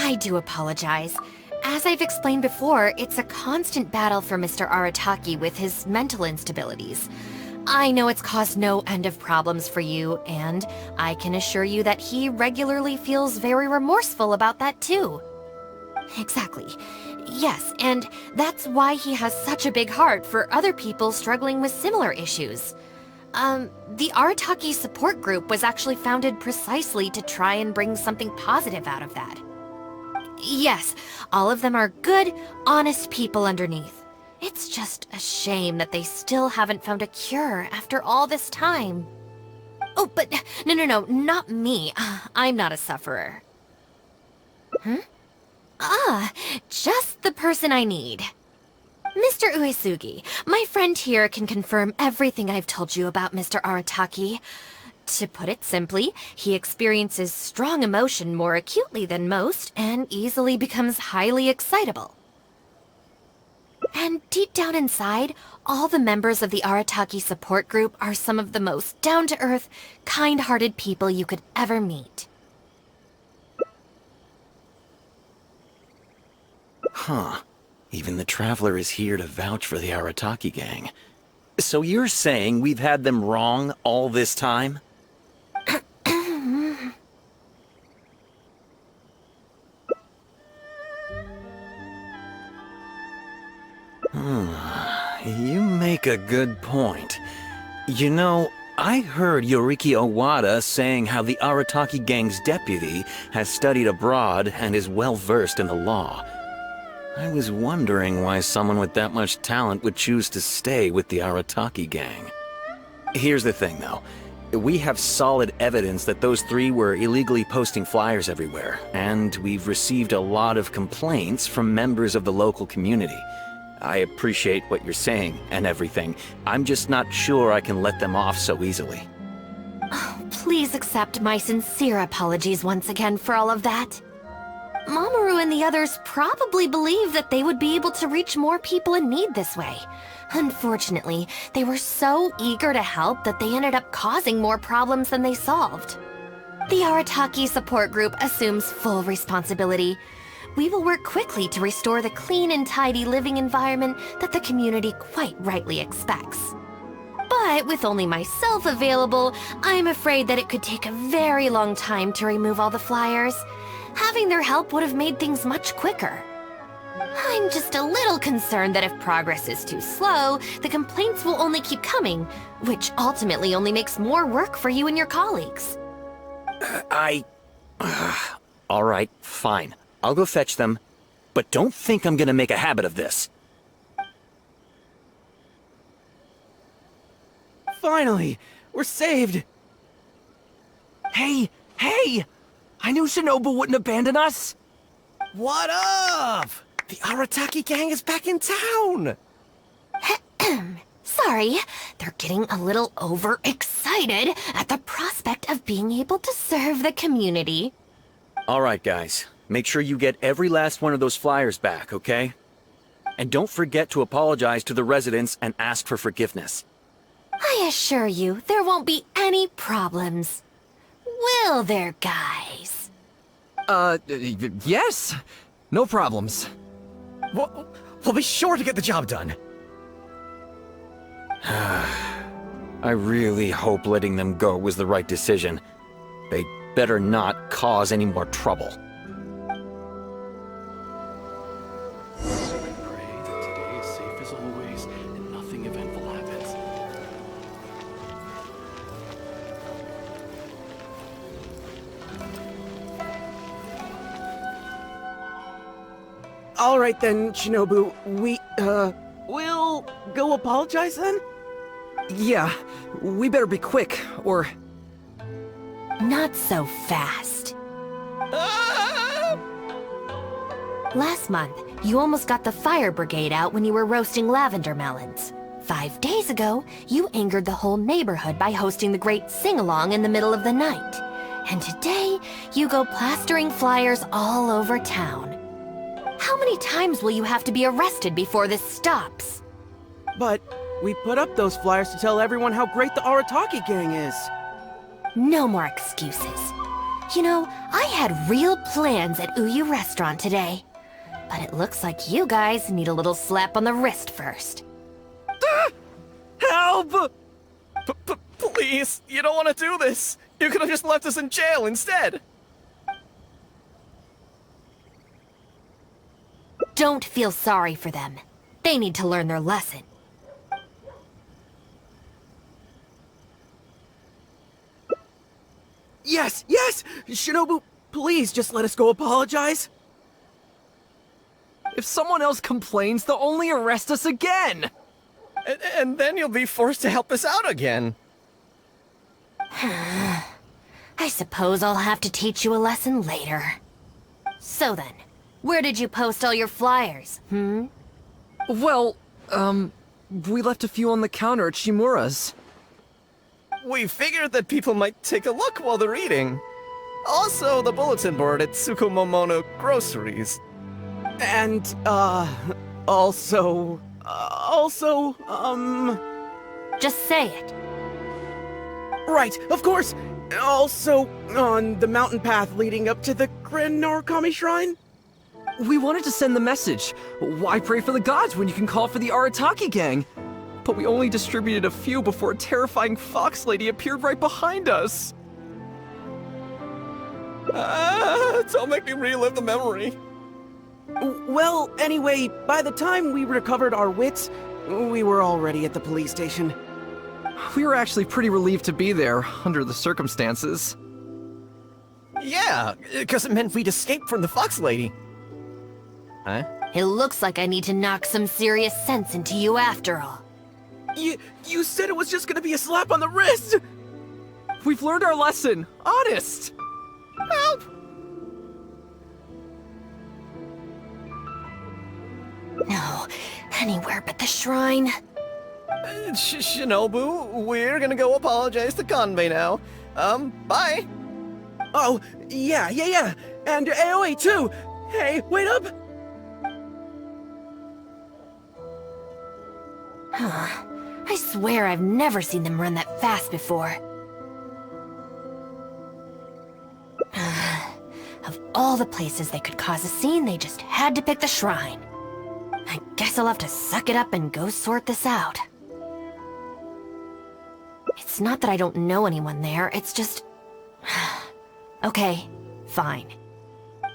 I do apologize. As I've explained before, it's a constant battle for Mr. Arataki with his mental instabilities. I know it's caused no end of problems for you, and I can assure you that he regularly feels very remorseful about that too. Exactly. Yes, and that's why he has such a big heart for other people struggling with similar issues. The Arataki support group was actually founded precisely to try and bring something positive out of that. Yes, all of them are good, honest people underneath. It's just a shame that they still haven't found a cure after all this time. Oh, but no, not me. I'm not a sufferer. Huh? Ah, just the person I need. Mr. Uesugi, my friend here can confirm everything I've told you about Mr. Arataki. To put it simply, he experiences strong emotion more acutely than most and easily becomes highly excitable. And deep down inside, all the members of the Arataki support group are some of the most down-to-earth, kind-hearted people you could ever meet. Huh. Even the Traveler is here to vouch for the Arataki Gang. So you're saying we've had them wrong all this time? You make a good point. You know, I heard Yoriki Owada saying how the Arataki Gang's deputy has studied abroad and is well-versed in the law. I was wondering why someone with that much talent would choose to stay with the Arataki Gang. Here's the thing, though. We have solid evidence that those three were illegally posting flyers everywhere, and we've received a lot of complaints from members of the local community. I appreciate what you're saying and everything. I'm just not sure I can let them off so easily. Oh, please accept my sincere apologies once again for all of that. Mamoru and the others probably believe that they would be able to reach more people in need this way. Unfortunately, they were so eager to help that they ended up causing more problems than they solved. The Arataki support group assumes full responsibility. We will work quickly to restore the clean and tidy living environment that the community quite rightly expects. But with only myself available, I'm afraid that it could take a very long time to remove all the flyers. Having their help would have made things much quicker. I'm just a little concerned that if progress is too slow, the complaints will only keep coming, which ultimately only makes more work for you and your colleagues. All right, fine. I'll go fetch them, but don't think I'm gonna make a habit of this. Finally! We're saved! Hey! I knew Shinobu wouldn't abandon us! What up? The Arataki Gang is back in town! Sorry, they're getting a little overexcited at the prospect of being able to serve the community. All right, guys. Make sure you get every last one of those flyers back, okay? And don't forget to apologize to the residents and ask for forgiveness. I assure you, there won't be any problems. Will there, guys? Yes! No problems. We'll be sure to get the job done. I really hope letting them go was the right decision. They better not cause any more trouble. All right then, Shinobu. We'll go apologize then? Yeah, we better be quick, or... Not so fast. Last month, you almost got the fire brigade out when you were roasting lavender melons. 5 days ago, you angered the whole neighborhood by hosting the great sing-along in the middle of the night. And today, you go plastering flyers all over town. How many times will you have to be arrested before this stops? But we put up those flyers to tell everyone how great the Arataki Gang is. No more excuses. You know, I had real plans at Uyu Restaurant today. But it looks like you guys need a little slap on the wrist first. Help! Please, you don't want to do this. You could have just left us in jail instead. Don't feel sorry for them. They need to learn their lesson. Yes, yes! Shinobu, please just let us go apologize. If someone else complains, they'll only arrest us again. And then you'll be forced to help us out again. I suppose I'll have to teach you a lesson later. So then, where did you post all your flyers, Well, we left a few on the counter at Shimura's. We figured that people might take a look while they're eating. Also, the bulletin board at Tsukumomono Groceries. And, also... Just say it. Right, of course! Also, on the mountain path leading up to the Grand Narukami Shrine? We wanted to send the message. Why pray for the gods when you can call for the Arataki Gang? But we only distributed a few before a terrifying fox lady appeared right behind us. Don't make me relive the memory. Well, anyway, by the time we recovered our wits, we were already at the police station. We were actually pretty relieved to be there, under the circumstances. Yeah, because it meant we'd escape from the fox lady. Huh? It looks like I need to knock some serious sense into you after all. You said it was just gonna be a slap on the wrist! We've learned our lesson, honest! Help! No, anywhere but the shrine. Shinobu, we're gonna go apologize to Kanbei now. Bye! Oh, yeah. And Aoi too! Hey, wait up! I swear I've never seen them run that fast before. Of all the places they could cause a scene, they just had to pick the shrine. I guess I'll have to suck it up and go sort this out. It's not that I don't know anyone there, it's just... Okay, fine.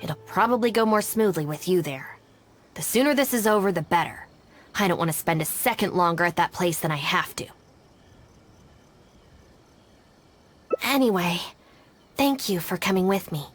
It'll probably go more smoothly with you there. The sooner this is over, the better. I don't want to spend a second longer at that place than I have to. Anyway, thank you for coming with me.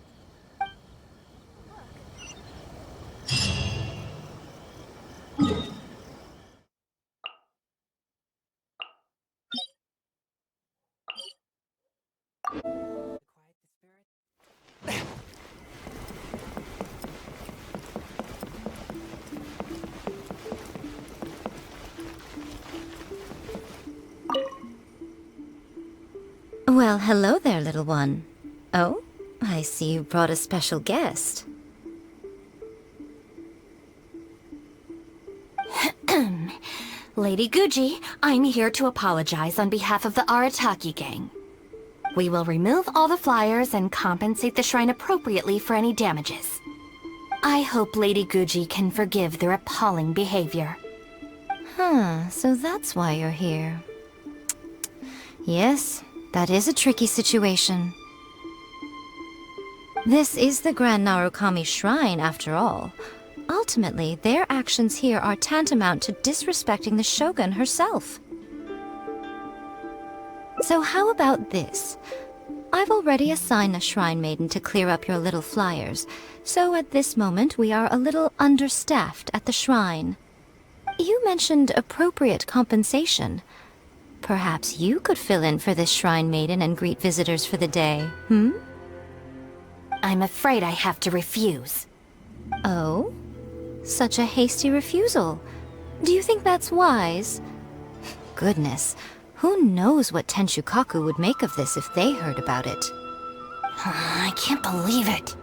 Well, hello there, little one. Oh, I see you brought a special guest. Lady Guji, I'm here to apologize on behalf of the Arataki Gang. We will remove all the flyers and compensate the shrine appropriately for any damages. I hope Lady Guji can forgive their appalling behavior. So that's why you're here. Yes, that is a tricky situation. This is the Grand Narukami Shrine, after all. Ultimately, their actions here are tantamount to disrespecting the Shogun herself. So how about this? I've already assigned a Shrine Maiden to clear up your little flyers, so at this moment we are a little understaffed at the shrine. You mentioned appropriate compensation. Perhaps you could fill in for this Shrine Maiden and greet visitors for the day, I'm afraid I have to refuse. Oh? Such a hasty refusal. Do you think that's wise? Goodness, who knows what Tenshukaku would make of this if they heard about it? I can't believe it.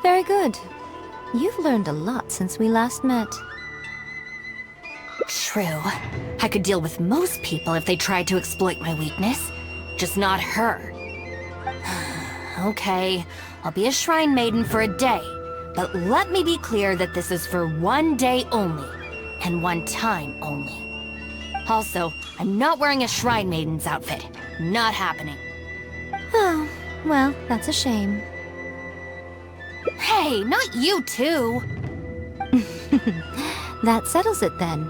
Very good. You've learned a lot since we last met. True. I could deal with most people if they tried to exploit my weakness. Just not her. Okay, I'll be a shrine maiden for a day. But let me be clear that this is for one day only. And one time only. Also, I'm not wearing a shrine maiden's outfit. Not happening. Oh, well, that's a shame. Hey, not you too! That settles it then.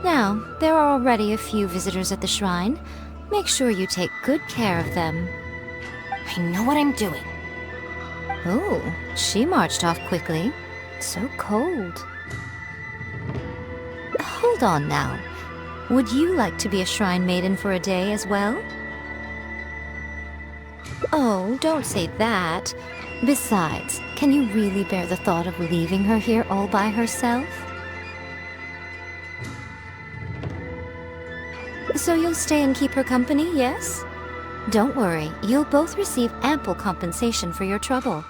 Now, there are already a few visitors at the shrine. Make sure you take good care of them. I know what I'm doing. Oh, she marched off quickly. So cold. Hold on now. Would you like to be a shrine maiden for a day as well? Oh, don't say that. Besides, can you really bear the thought of leaving her here all by herself? So you'll stay and keep her company, yes? Don't worry, you'll both receive ample compensation for your trouble.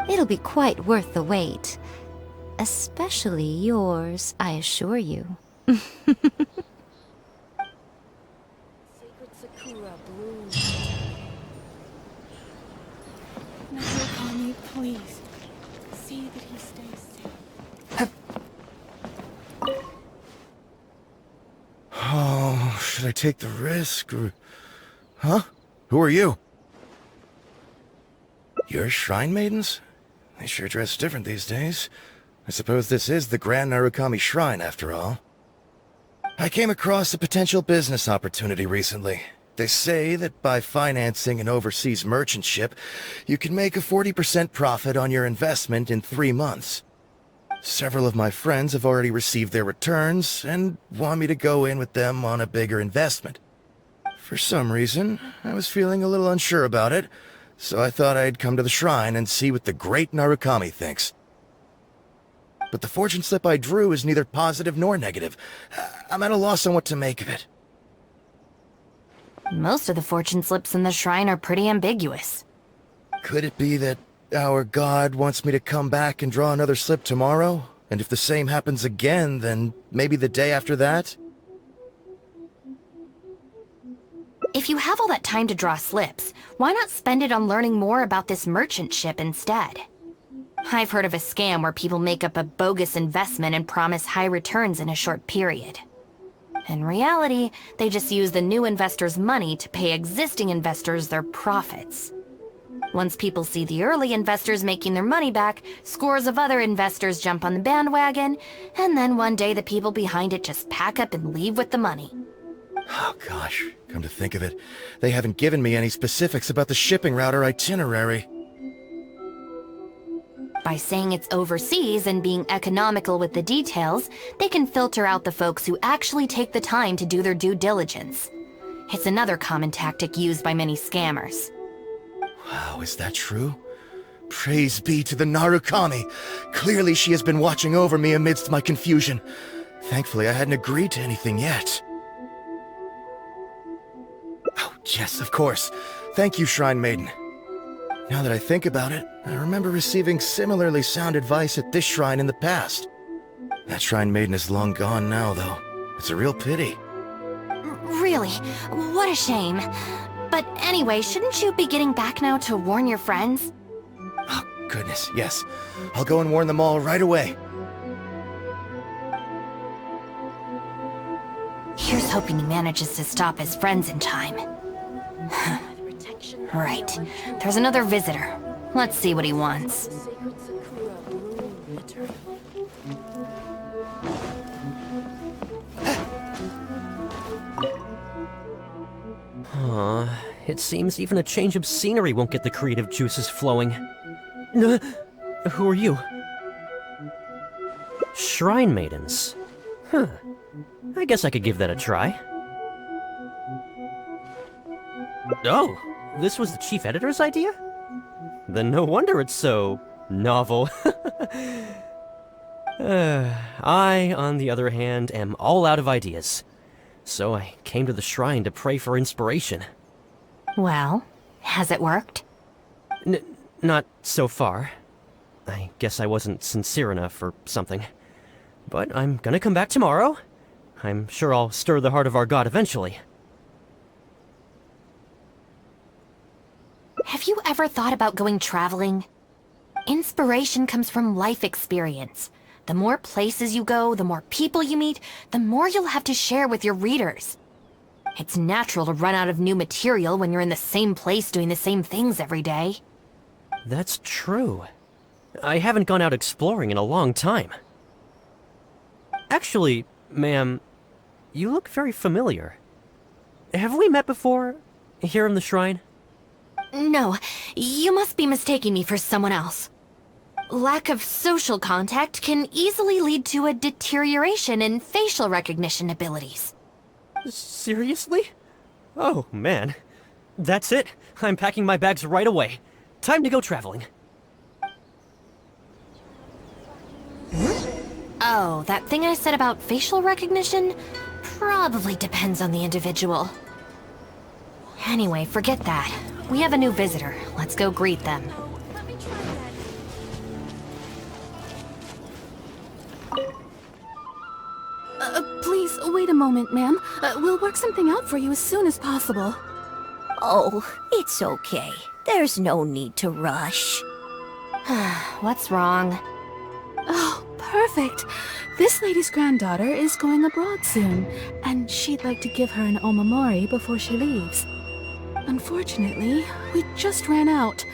It'll be quite worth the wait. Especially yours, I assure you. Narukami, please. See that he stays safe. Oh, should I take the risk or... Huh? Who are you? You're shrine maidens? They sure dress different these days. I suppose this is the Grand Narukami Shrine, after all. I came across a potential business opportunity recently. They say that by financing an overseas merchant ship, you can make a 40% profit on your investment in 3 months. Several of my friends have already received their returns and want me to go in with them on a bigger investment. For some reason, I was feeling a little unsure about it, so I thought I'd come to the shrine and see what the great Narukami thinks. But the fortune slip I drew is neither positive nor negative. I'm at a loss on what to make of it. Most of the fortune slips in the shrine are pretty ambiguous. Could it be that our god wants me to come back and draw another slip tomorrow? And if the same happens again, then maybe the day after that? If you have all that time to draw slips, why not spend it on learning more about this merchant ship instead? I've heard of a scam where people make up a bogus investment and promise high returns in a short period. In reality, they just use the new investors' money to pay existing investors their profits. Once people see the early investors making their money back, scores of other investors jump on the bandwagon, and then one day the people behind it just pack up and leave with the money. Oh gosh, come to think of it, they haven't given me any specifics about the shipping route or itinerary. By saying it's overseas and being economical with the details, they can filter out the folks who actually take the time to do their due diligence. It's another common tactic used by many scammers. Wow, is that true? Praise be to the Narukami! Clearly she has been watching over me amidst my confusion. Thankfully I hadn't agreed to anything yet. Oh, yes, of course. Thank you, Shrine Maiden. Now that I think about it, I remember receiving similarly sound advice at this shrine in the past. That Shrine Maiden is long gone now, though. It's a real pity. Really? What a shame. But anyway, shouldn't you be getting back now to warn your friends? Oh, goodness, yes. I'll go and warn them all right away. Here's hoping he manages to stop his friends in time. Right. There's another visitor. Let's see what he wants. It seems even a change of scenery won't get the creative juices flowing. Who are you? Shrine maidens. Huh. I guess I could give that a try. Oh, this was the chief editor's idea? Then no wonder it's so novel. I, on the other hand, am all out of ideas. So I came to the shrine to pray for inspiration. Well, has it worked? Not so far. I guess I wasn't sincere enough or something. But I'm gonna come back tomorrow. I'm sure I'll stir the heart of our god eventually. Have you ever thought about going traveling? Inspiration comes from life experience. The more places you go, the more people you meet, the more you'll have to share with your readers. It's natural to run out of new material when you're in the same place doing the same things every day. That's true. I haven't gone out exploring in a long time. Actually, ma'am, you look very familiar. Have we met before? Here in the shrine? No, you must be mistaking me for someone else. Lack of social contact can easily lead to a deterioration in facial recognition abilities. Seriously? Oh, man. That's it. I'm packing my bags right away. Time to go traveling. Oh, that thing I said about facial recognition? Probably depends on the individual. Anyway, forget that. We have a new visitor. Let's go greet them. Please, wait a moment, ma'am. We'll work something out for you as soon as possible. Oh, it's okay. There's no need to rush. What's wrong? Oh, perfect. This lady's granddaughter is going abroad soon, and she'd like to give her an omamori before she leaves. Unfortunately, we just ran out.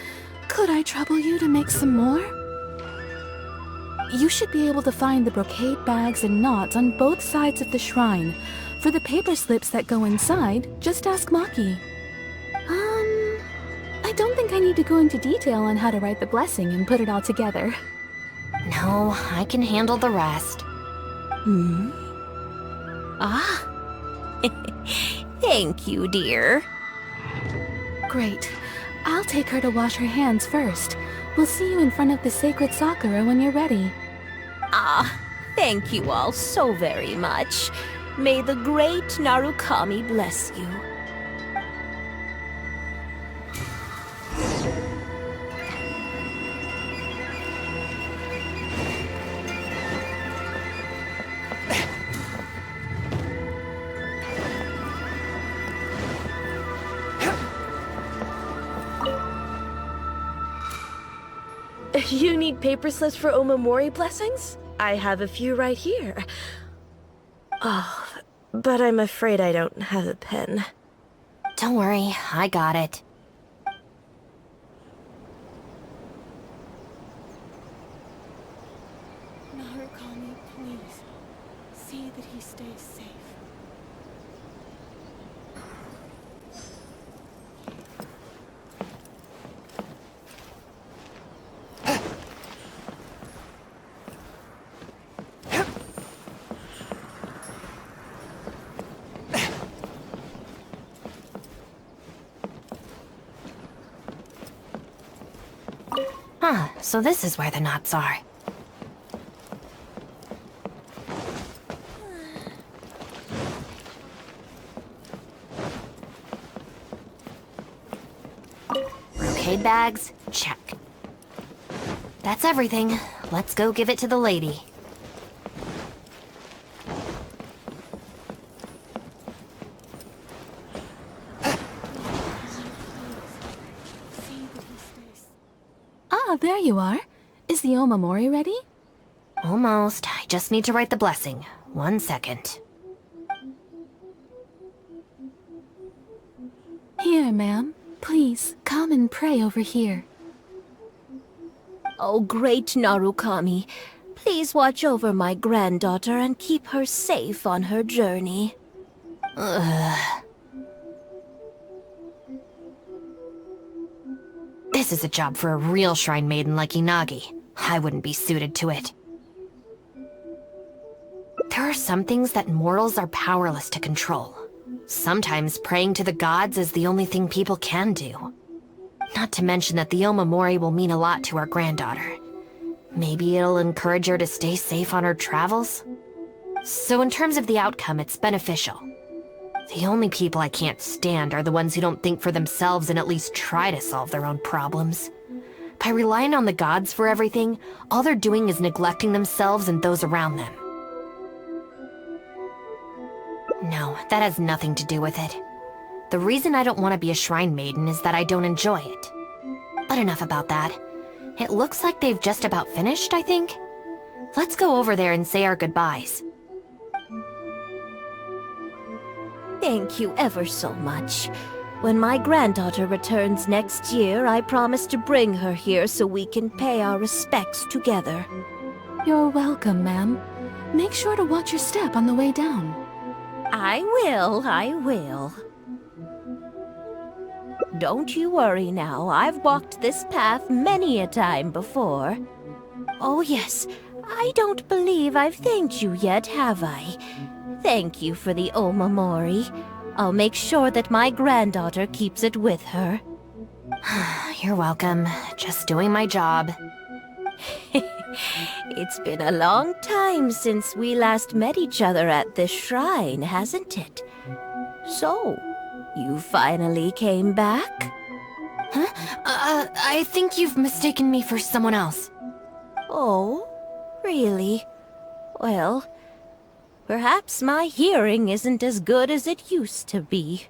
Could I trouble you to make some more? You should be able to find the brocade bags and knots on both sides of the shrine. For the paper slips that go inside, just ask Maki. I don't think I need to go into detail on how to write the blessing and put it all together. No, I can handle the rest. Ah. Thank you, dear. Great. I'll take her to wash her hands first. We'll see you in front of the sacred sakura when you're ready. Ah, thank you all so very much. May the great Narukami bless you. You need paper slips for Omamori blessings? I have a few right here. Oh, but I'm afraid I don't have a pen. Don't worry, I got it. Narukami, please. See that he stays safe. Huh, so this is where the knots are. Brocade bags? Check. That's everything. Let's go give it to the lady. Ah, there you are. Is the omamori ready? Almost. I just need to write the blessing. 1 second. Here, ma'am. Please, come and pray over here. Oh, great Narukami, please watch over my granddaughter and keep her safe on her journey. This is a job for a real shrine maiden like Inagi. I wouldn't be suited to it. There are some things that mortals are powerless to control. Sometimes praying to the gods is the only thing people can do. Not to mention that the Omamori will mean a lot to our granddaughter. Maybe it'll encourage her to stay safe on her travels? So in terms of the outcome, it's beneficial. The only people I can't stand are the ones who don't think for themselves and at least try to solve their own problems. By relying on the gods for everything, all they're doing is neglecting themselves and those around them. No, that has nothing to do with it. The reason I don't want to be a shrine maiden is that I don't enjoy it. But enough about that. It looks like they've just about finished, I think. Let's go over there and say our goodbyes. Thank you ever so much. When my granddaughter returns next year, I promise to bring her here so we can pay our respects together. You're welcome, ma'am. Make sure to watch your step on the way down. I will. Don't you worry now, I've walked this path many a time before. Oh yes, I don't believe I've thanked you yet, have I? Thank you for the omamori. I'll make sure that my granddaughter keeps it with her. You're welcome. Just doing my job. It's been a long time since we last met each other at this shrine, hasn't it? So, you finally came back? Huh? I think you've mistaken me for someone else. Oh, really? Well, perhaps my hearing isn't as good as it used to be.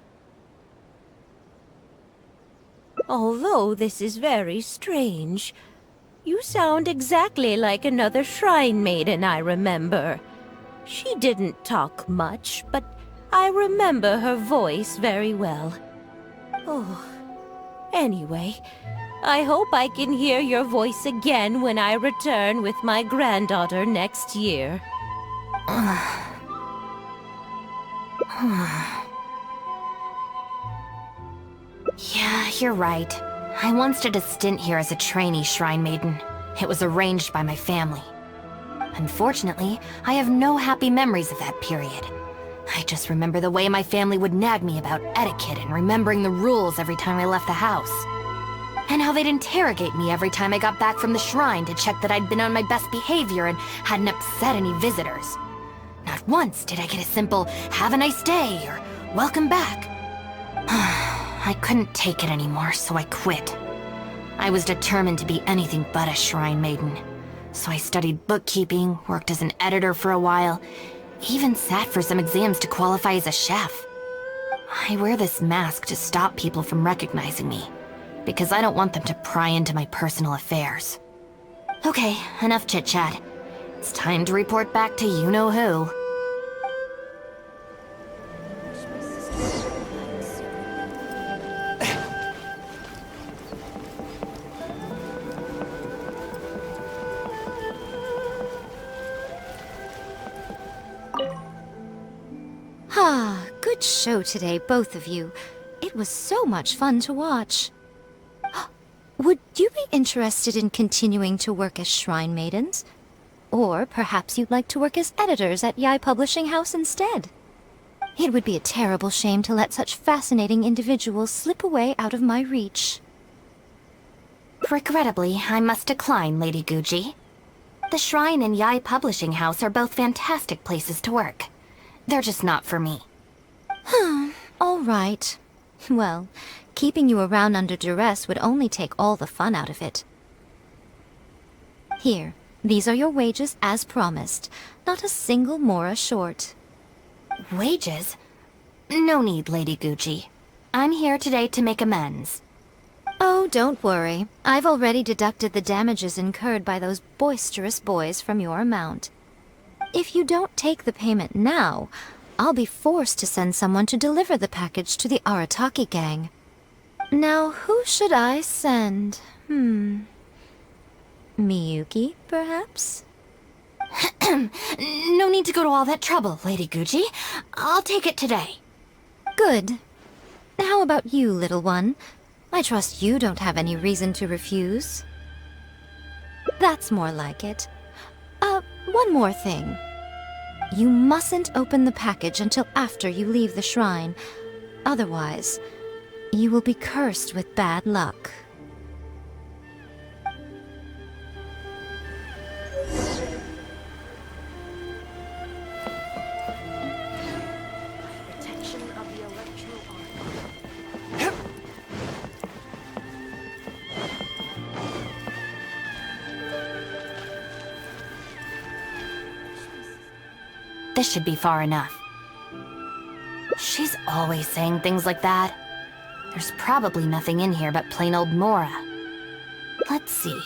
Although this is very strange, you sound exactly like another shrine maiden I remember. She didn't talk much, but I remember her voice very well. Oh, anyway, I hope I can hear your voice again when I return with my granddaughter next year. Yeah, you're right. I once did a stint here as a trainee shrine maiden. It was arranged by my family. Unfortunately, I have no happy memories of that period. I just remember the way my family would nag me about etiquette and remembering the rules every time I left the house. And how they'd interrogate me every time I got back from the shrine to check that I'd been on my best behavior and hadn't upset any visitors. Not once did I get a simple, "Have a nice day," or "Welcome back." I couldn't take it anymore, so I quit. I was determined to be anything but a shrine maiden. So I studied bookkeeping, worked as an editor for a while, even sat for some exams to qualify as a chef. I wear this mask to stop people from recognizing me, because I don't want them to pry into my personal affairs. Okay, enough chit-chat. It's time to report back to you-know-who. Ah, good show today, both of you. It was so much fun to watch. Would you be interested in continuing to work as shrine maidens? Or perhaps you'd like to work as editors at Yai Publishing House instead? It would be a terrible shame to let such fascinating individuals slip away out of my reach. Regrettably, I must decline, Lady Guji. The Shrine and Yai Publishing House are both fantastic places to work. They're just not for me. All right. Well, keeping you around under duress would only take all the fun out of it. Here, these are your wages as promised. Not a single mora short. Wages? No need, Lady Guji. I'm here today to make amends. Oh, don't worry. I've already deducted the damages incurred by those boisterous boys from your amount. If you don't take the payment now, I'll be forced to send someone to deliver the package to the Arataki Gang. Now, who should I send? Miyuki, perhaps? No need to go to all that trouble, Lady Guji. I'll take it today. Good. How about you, little one? I trust you don't have any reason to refuse. That's more like it. One more thing. You mustn't open the package until after you leave the shrine. Otherwise, you will be cursed with bad luck. This should be far enough. She's always saying things like that. There's probably nothing in here but plain old Mora. Let's see.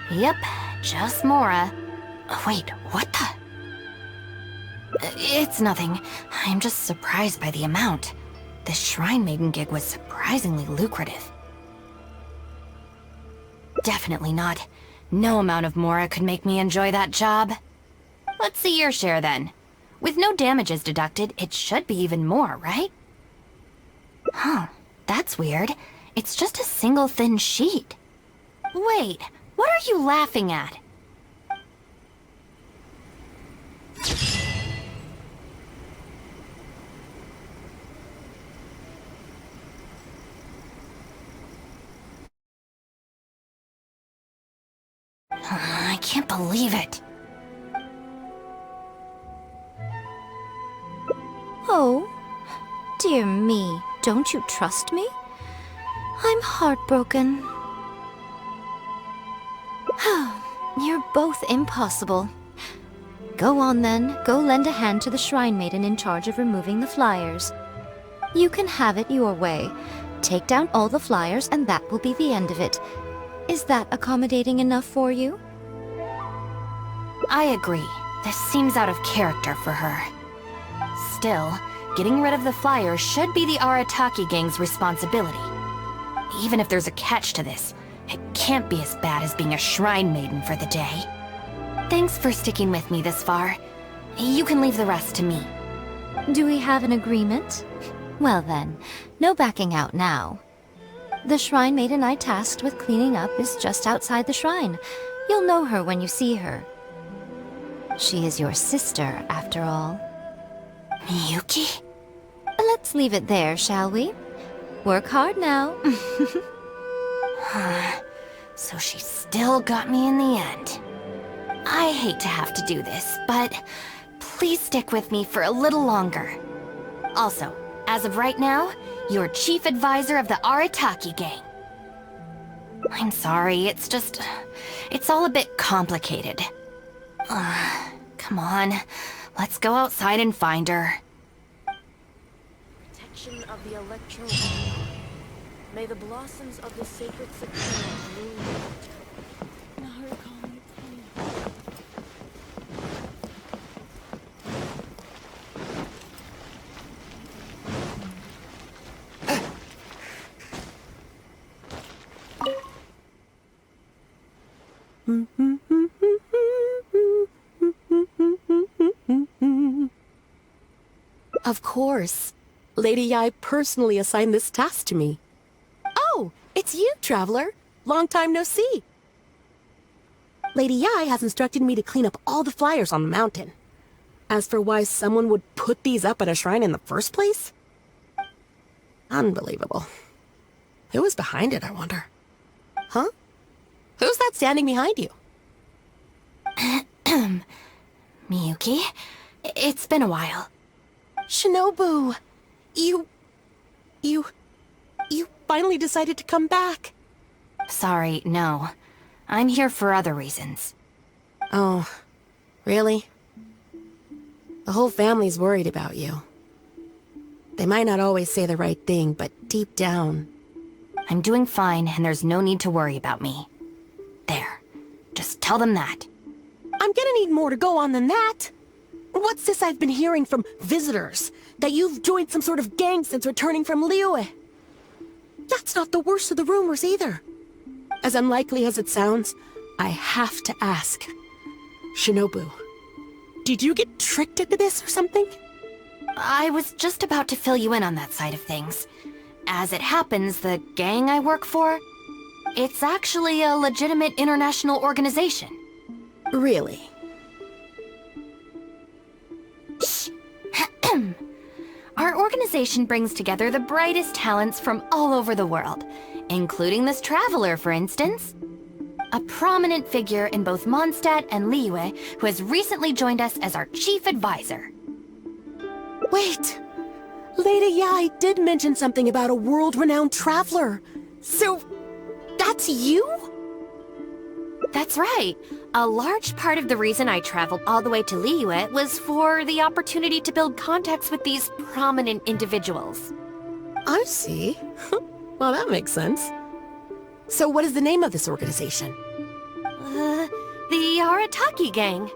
Yep, just Mora. Wait, what the? It's nothing. I'm just surprised by the amount. This Shrine Maiden gig was surprisingly lucrative. Definitely not. No amount of Mora could make me enjoy that job. Let's see your share then. With no damages deducted, it should be even more, right? Huh, that's weird. It's just a single thin sheet. Wait, what are you laughing at? I can't believe it. Oh, dear me, don't you trust me? I'm heartbroken. You're both impossible. Go on then, go lend a hand to the Shrine Maiden in charge of removing the flyers. You can have it your way. Take down all the flyers and that will be the end of it. Is that accommodating enough for you? I agree. This seems out of character for her. Still, getting rid of the flyers should be the Arataki Gang's responsibility. Even if there's a catch to this, it can't be as bad as being a Shrine Maiden for the day. Thanks for sticking with me this far. You can leave the rest to me. Do we have an agreement? Well then, no backing out now. The Shrine Maiden I tasked with cleaning up is just outside the shrine. You'll know her when you see her. She is your sister, after all. Miyuki? Let's leave it there, shall we? Work hard now. So she still got me in the end. I hate to have to do this, but please stick with me for a little longer. Also, as of right now, you're chief advisor of the Arataki Gang. I'm sorry, it's all a bit complicated. Come on, let's go outside and find her. Protection of the electro. May the blossoms of the sacred sakura bloom. Of course. Lady Yai personally assigned this task to me. Oh, it's you, Traveler. Long time no see. Lady Yai has instructed me to clean up all the flyers on the mountain. As for why someone would put these up at a shrine in the first place? Unbelievable. Who was behind it, I wonder? Huh? Who's that standing behind you? Miyuki, it's been a while. Shinobu! You finally decided to come back. Sorry, no. I'm here for other reasons. Oh, really? The whole family's worried about you. They might not always say the right thing, but deep down... I'm doing fine, and there's no need to worry about me. There. Just tell them that. I'm gonna need more to go on than that. What's this I've been hearing from visitors? That you've joined some sort of gang since returning from Liyue? That's not the worst of the rumors either. As unlikely as it sounds, I have to ask. Shinobu, did you get tricked into this or something? I was just about to fill you in on that side of things. As it happens, the gang I work for, it's actually a legitimate international organization. Really? Shh. Our organization brings together the brightest talents from all over the world, including this traveler, for instance. A prominent figure in both Mondstadt and Liyue, who has recently joined us as our chief advisor. Wait! Lady Yai did mention something about a world-renowned traveler. So, that's you? That's right. A large part of the reason I traveled all the way to Liyue was for the opportunity to build contacts with these prominent individuals. I see. Well, that makes sense. So what is the name of this organization? The Arataki Gang.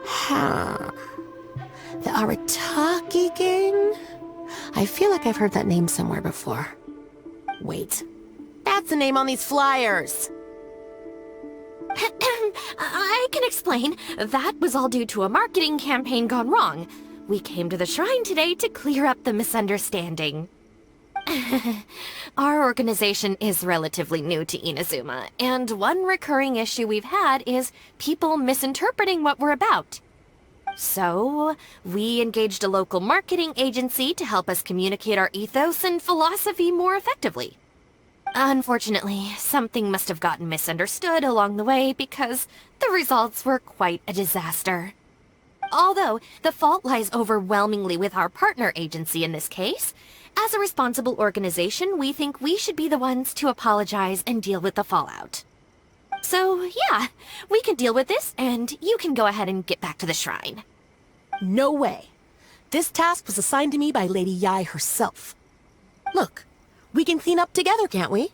Huh. The Arataki Gang? I feel like I've heard that name somewhere before. Wait. That's the name on these flyers! I can explain. That was all due to a marketing campaign gone wrong. We came to the shrine today to clear up the misunderstanding. Our organization is relatively new to Inazuma, and one recurring issue we've had is people misinterpreting what we're about. So, we engaged a local marketing agency to help us communicate our ethos and philosophy more effectively. Unfortunately, something must have gotten misunderstood along the way because the results were quite a disaster. Although, the fault lies overwhelmingly with our partner agency in this case, as a responsible organization, we think we should be the ones to apologize and deal with the fallout. So, yeah, we can deal with this, and you can go ahead and get back to the shrine. No way. This task was assigned to me by Lady Yai herself. Look, we can clean up together, can't we?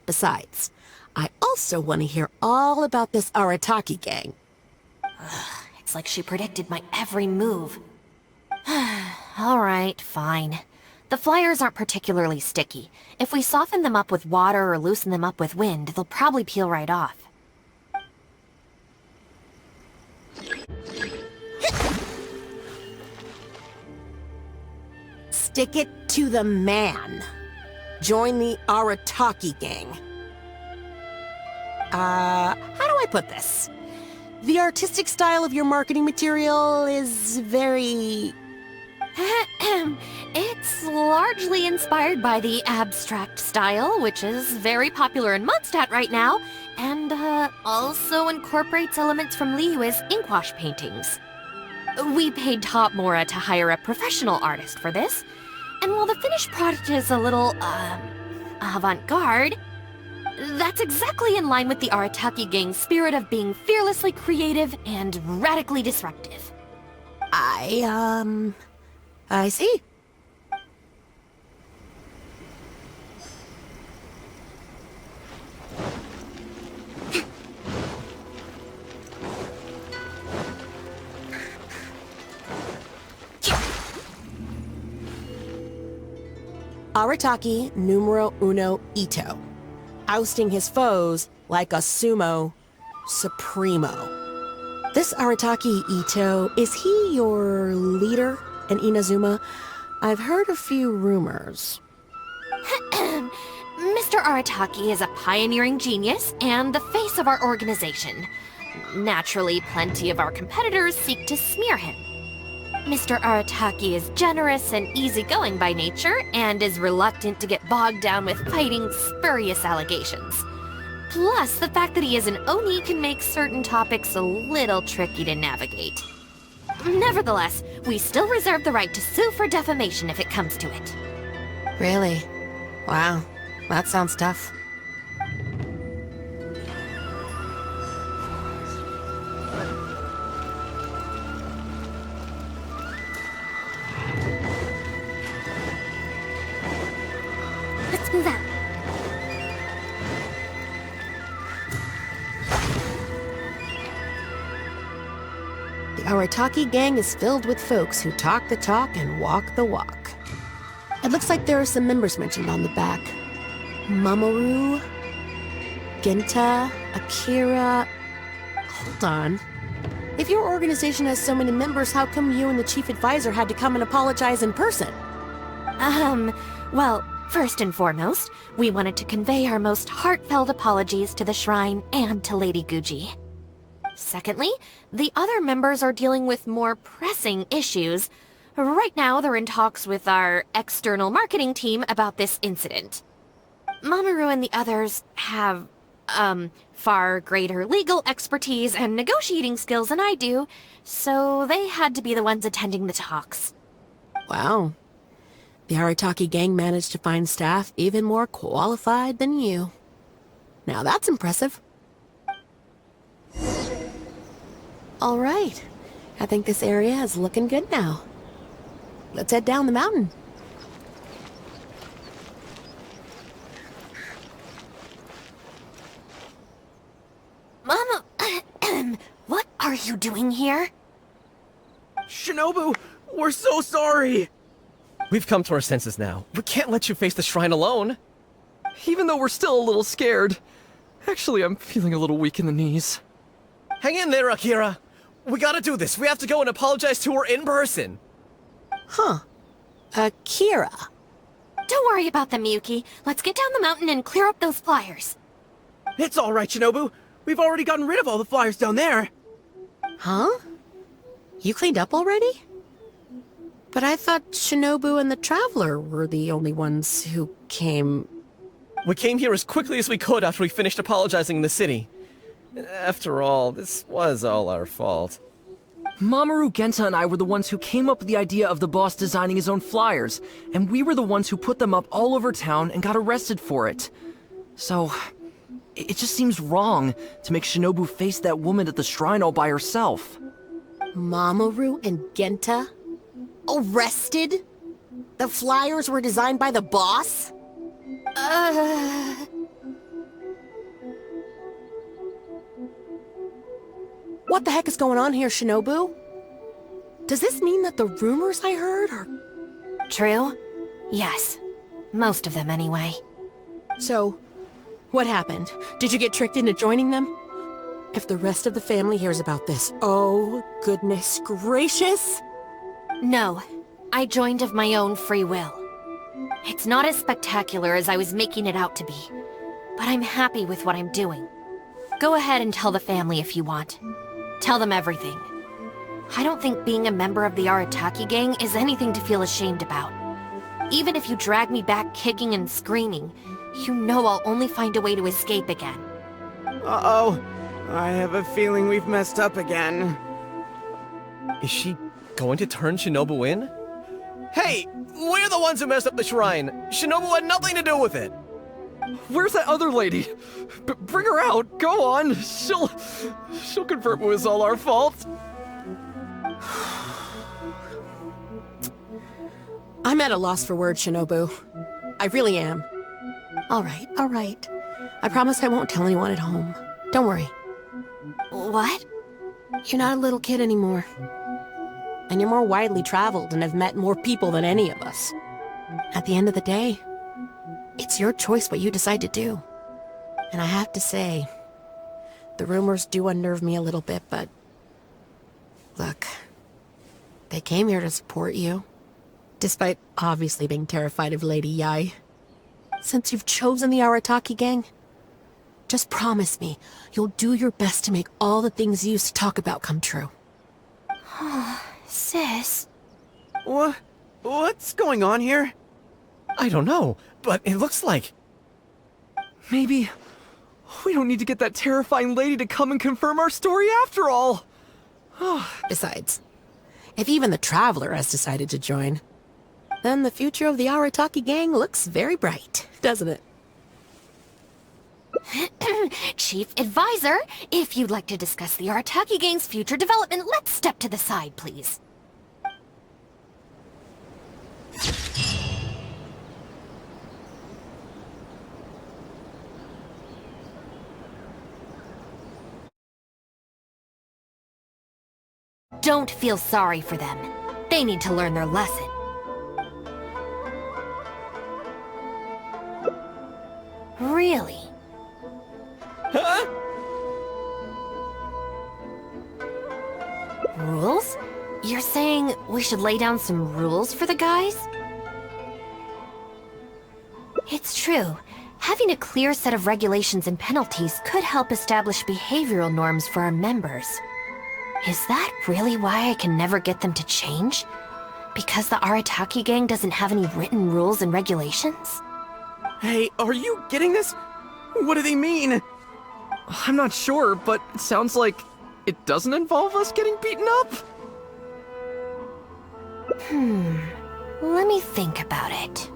Besides, I also want to hear all about this Arataki gang. It's like she predicted my every move. Alright, fine. The flyers aren't particularly sticky. If we soften them up with water or loosen them up with wind, they'll probably peel right off. Stick it to the man. Join the Arataki gang. How do I put this? The artistic style of your marketing material is very... It's largely inspired by the abstract style, which is very popular in Mondstadt right now, and also incorporates elements from Liyue's inkwash paintings. We paid Top Mora to hire a professional artist for this, and while the finished product is a little, avant-garde, that's exactly in line with the Arataki Gang's spirit of being fearlessly creative and radically disruptive. I see. Arataki numero uno Ito. Ousting his foes like a sumo supremo. This Arataki Ito, is he your leader in Inazuma? I've heard a few rumors. Mr. Arataki is a pioneering genius and the face of our organization. Naturally, plenty of our competitors seek to smear him. Mr. Arataki is generous and easygoing by nature and is reluctant to get bogged down with fighting spurious allegations. Plus, the fact that he is an Oni can make certain topics a little tricky to navigate. Nevertheless, we still reserve the right to sue for defamation if it comes to it. Really? Wow, that sounds tough. Let's move out. The Arataki Gang is filled with folks who talk the talk and walk the walk. It looks like there are some members mentioned on the back. Mamoru, Genta, Akira... Hold on. If your organization has so many members, how come you and the chief advisor had to come and apologize in person? Well, first and foremost, we wanted to convey our most heartfelt apologies to the shrine and to Lady Guji. Secondly, the other members are dealing with more pressing issues. Right now, they're in talks with our external marketing team about this incident. Mamoru and the others have, far greater legal expertise and negotiating skills than I do, so they had to be the ones attending the talks. Wow. The Arataki Gang managed to find staff even more qualified than you. Now that's impressive. All right. I think this area is looking good now. Let's head down the mountain. Mama, what are you doing here? Shinobu, we're so sorry! We've come to our senses now. We can't let you face the shrine alone. Even though we're still a little scared. Actually, I'm feeling a little weak in the knees. Hang in there, Akira. We gotta do this. We have to go and apologize to her in person. Huh. Akira. Don't worry about them, Yuki. Let's get down the mountain and clear up those flyers. It's alright, Shinobu. We've already gotten rid of all the flyers down there. Huh? You cleaned up already? But I thought Shinobu and the Traveler were the only ones who came... We came here as quickly as we could after we finished apologizing in the city. After all, this was all our fault. Mamoru, Genta, and I were the ones who came up with the idea of the boss designing his own flyers, and we were the ones who put them up all over town and got arrested for it. So, it just seems wrong to make Shinobu face that woman at the shrine all by herself. Mamoru and Genta? Arrested? The flyers were designed by the boss? What the heck is going on here, Shinobu? Does this mean that the rumors I heard are... True? Yes. Most of them, anyway. So, what happened? Did you get tricked into joining them? If the rest of the family hears about this, oh, goodness gracious! No. I joined of my own free will. It's not as spectacular as I was making it out to be, but I'm happy with what I'm doing. Go ahead and tell the family if you want. Tell them everything. I don't think being a member of the Arataki Gang is anything to feel ashamed about. Even if you drag me back kicking and screaming, you know I'll only find a way to escape again. Uh-oh. I have a feeling we've messed up again. Is she going to turn Shinobu in? Hey! We're the ones who messed up the shrine! Shinobu had nothing to do with it! Where's that other lady? Bring her out! Go on! She'll confirm it was all our fault! I'm at a loss for words, Shinobu. I really am. All right. I promise I won't tell anyone at home. Don't worry. What? You're not a little kid anymore. And you're more widely traveled and have met more people than any of us. At the end of the day, it's your choice what you decide to do. And I have to say, the rumors do unnerve me a little bit, but... Look, they came here to support you, despite obviously being terrified of Lady Yai. Since you've chosen the Arataki Gang, just promise me you'll do your best to make all the things you used to talk about come true. Sis? What's going on here? I don't know, but it looks like... Maybe we don't need to get that terrifying lady to come and confirm our story after all. Besides, if even the Traveler has decided to join, then the future of the Arataki Gang looks very bright, doesn't it? Chief Advisor, if you'd like to discuss the Arataki Gang's future development, let's step to the side, please. Don't feel sorry for them. They need to learn their lesson. Really? Huh? Rules? You're saying we should lay down some rules for the guys? It's true. Having a clear set of regulations and penalties could help establish behavioral norms for our members. Is that really why I can never get them to change? Because the Arataki Gang doesn't have any written rules and regulations? Hey, are you getting this? What do they mean? I'm not sure, but it sounds like it doesn't involve us getting beaten up. Let me think about it.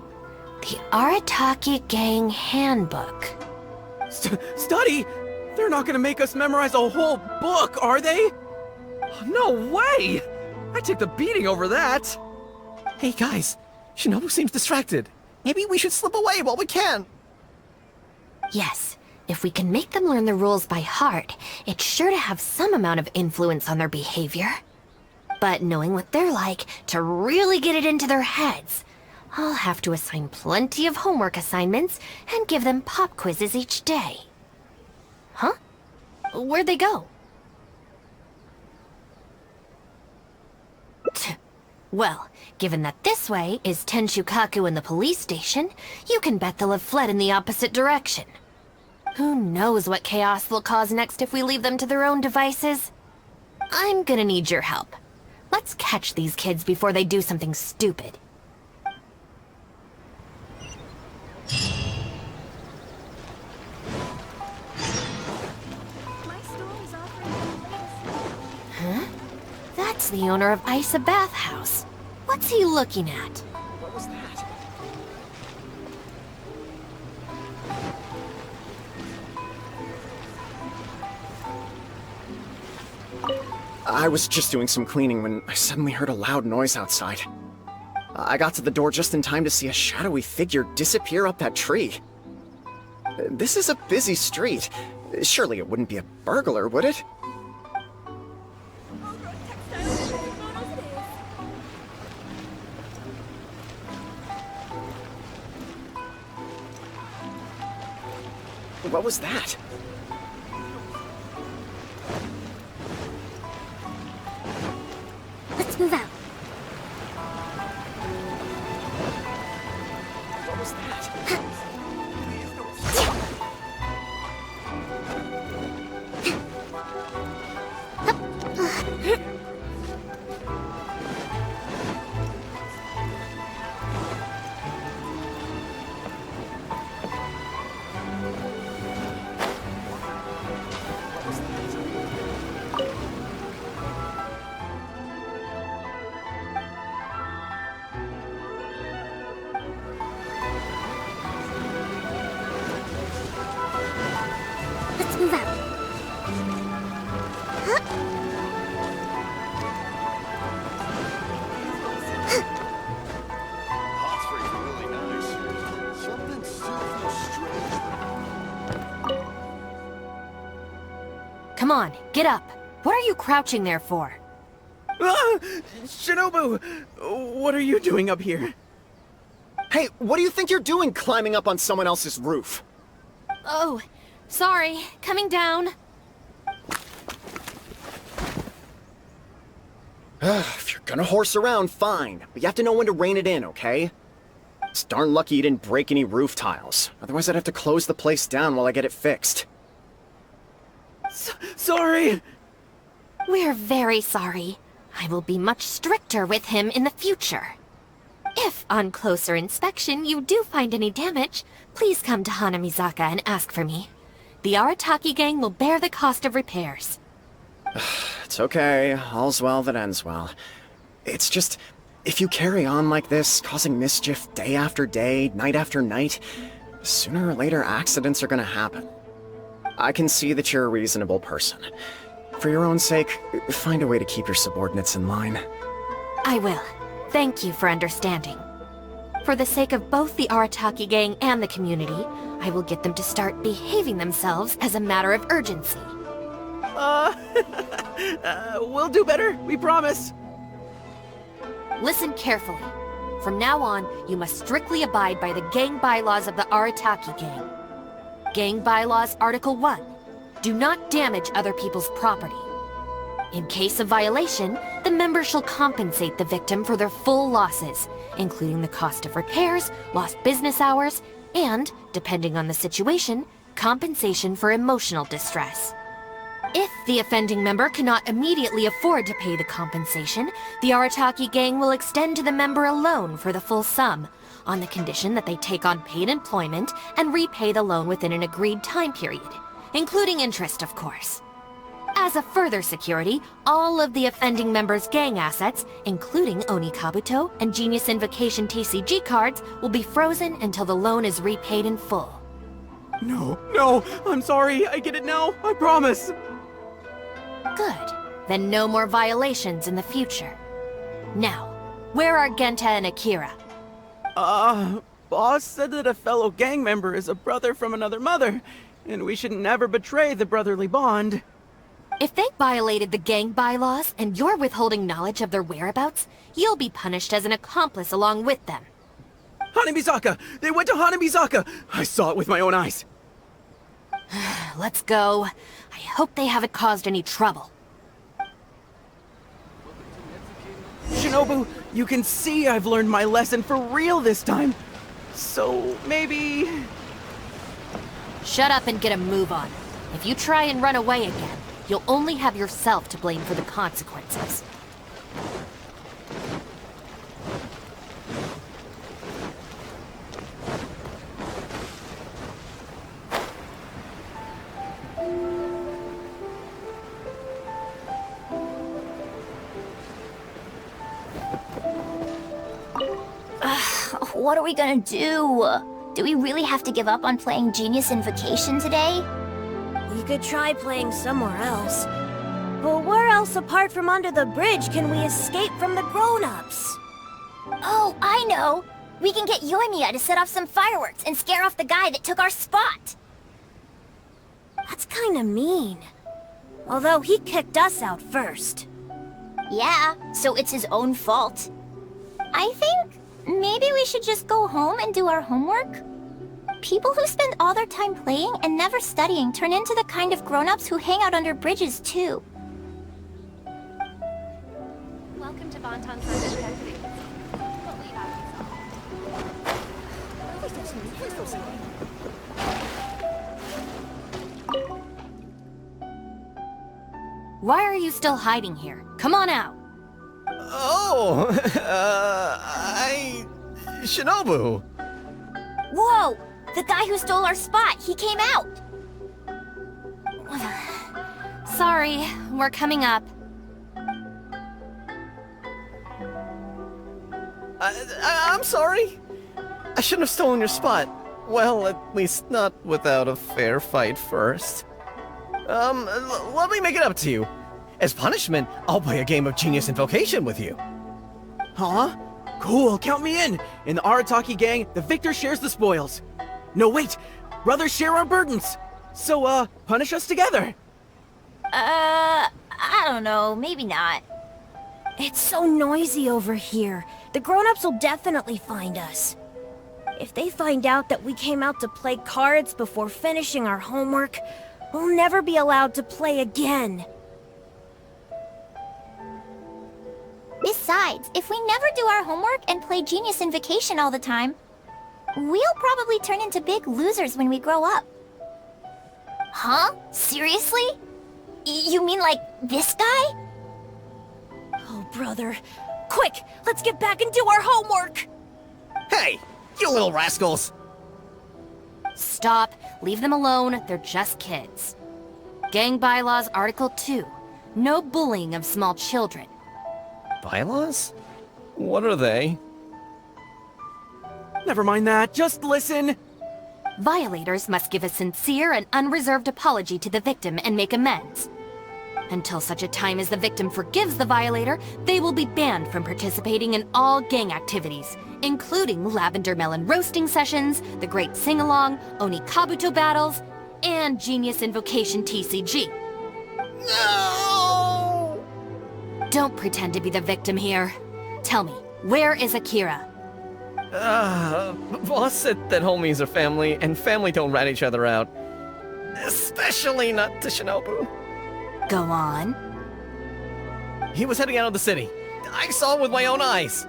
The Arataki Gang Handbook. Study? They're not gonna make us memorize a whole book, are they? No way! I take the beating over that! Hey guys, Shinobu seems distracted. Maybe we should slip away while we can. Yes, if we can make them learn the rules by heart, it's sure to have some amount of influence on their behavior. But knowing what they're like, to really get it into their heads, I'll have to assign plenty of homework assignments and give them pop quizzes each day. Huh? Where'd they go? Well, given that this way is Tenshukaku and the police station, you can bet they'll have fled in the opposite direction. Who knows what chaos they'll cause next if we leave them to their own devices? I'm gonna need your help. Let's catch these kids before they do something stupid. Huh? That's the owner of Isa Bathhouse. What's he looking at? What was that? I was just doing some cleaning when I suddenly heard a loud noise outside. I got to the door just in time to see a shadowy figure disappear up that tree. This is a busy street. Surely it wouldn't be a burglar, would it? What was that? Let's move out. What was that? Let's move out. Come on, get up. What are you crouching there for? Ah! Shinobu! What are you doing up here? Hey, what do you think you're doing climbing up on someone else's roof? Oh, sorry. Coming down. If you're gonna horse around, fine. But you have to know when to rein it in, okay? It's darn lucky you didn't break any roof tiles. Otherwise I'd have to close the place down while I get it fixed. Sorry! We're very sorry. I will be much stricter with him in the future. If, on closer inspection, you do find any damage, please come to Hanamizaka and ask for me. The Arataki Gang will bear the cost of repairs. It's okay. All's well that ends well. It's just, if you carry on like this, causing mischief day after day, night after night, sooner or later accidents are gonna happen. I can see that you're a reasonable person. For your own sake, find a way to keep your subordinates in line. I will. Thank you for understanding. For the sake of both the Arataki Gang and the community, I will get them to start behaving themselves as a matter of urgency. We'll do better, we promise. Listen carefully. From now on, you must strictly abide by the gang bylaws of the Arataki Gang. Gang Bylaws Article 1. Do not damage other people's property. In case of violation, the member shall compensate the victim for their full losses, including the cost of repairs, lost business hours, and, depending on the situation, compensation for emotional distress. If the offending member cannot immediately afford to pay the compensation, the Arataki Gang will extend to the member a loan for the full sum, on the condition that they take on paid employment and repay the loan within an agreed time period, including interest, of course. As a further security, all of the offending member's gang assets, including Oni Kabuto and Genius Invocation TCG cards, will be frozen until the loan is repaid in full. No, I'm sorry, I get it now, I promise. Good. Then no more violations in the future. Now, where are Genta and Akira? Boss said that a fellow gang member is a brother from another mother, and we should never betray the brotherly bond. If they violated the gang bylaws and you're withholding knowledge of their whereabouts, you'll be punished as an accomplice along with them. Hanamizaka! They went to Hanamizaka! I saw it with my own eyes. Let's go. I hope they haven't caused any trouble. Shinobu, you can see I've learned my lesson for real this time. So, maybe... Shut up and get a move on. If you try and run away again, you'll only have yourself to blame for the consequences. What are we gonna do? Do we really have to give up on playing Genius Invocation today? We could try playing somewhere else. But where else apart from under the bridge can we escape from the grown-ups? Oh, I know! We can get Yoimiya to set off some fireworks and scare off the guy that took our spot! That's kinda mean. Although he kicked us out first. Yeah, so it's his own fault. I think maybe we should just go home and do our homework? People who spend all their time playing and never studying turn into the kind of grown-ups who hang out under bridges, too. Welcome to Bonton Sunday. Why are you still hiding here? Come on out. Oh, Shinobu. Whoa! The guy who stole our spot, he came out! Sorry, we're coming up. I'm sorry. I shouldn't have stolen your spot. Well, at least not without a fair fight first. Let me make it up to you. As punishment, I'll play a game of Genius Invocation with you. Huh? Cool, count me in! In the Arataki Gang, the victor shares the spoils. No, wait! Brothers share our burdens! So, punish us together! I don't know, maybe not. It's so noisy over here. The grown-ups will definitely find us. If they find out that we came out to play cards before finishing our homework, we'll never be allowed to play again. Besides, if we never do our homework and play Genius Invocation all the time, we'll probably turn into big losers when we grow up. Huh? Seriously? You mean like this guy? Oh, brother. Quick, let's get back and do our homework! Hey, you little rascals! Stop. Leave them alone. They're just kids. Gang Bylaws Article 2. No bullying of small children. Bylaws? What are they? Never mind that, just listen! Violators must give a sincere and unreserved apology to the victim and make amends. Until such a time as the victim forgives the violator, they will be banned from participating in all gang activities, including lavender melon roasting sessions, the Great Sing-Along, Oni Kabuto battles, and Genius Invocation TCG. No! Don't pretend to be the victim here. Tell me, where is Akira? Boss said that homies are family, and family don't rat each other out. Especially not to Shinobu. Go on. He was heading out of the city. I saw it with my own eyes.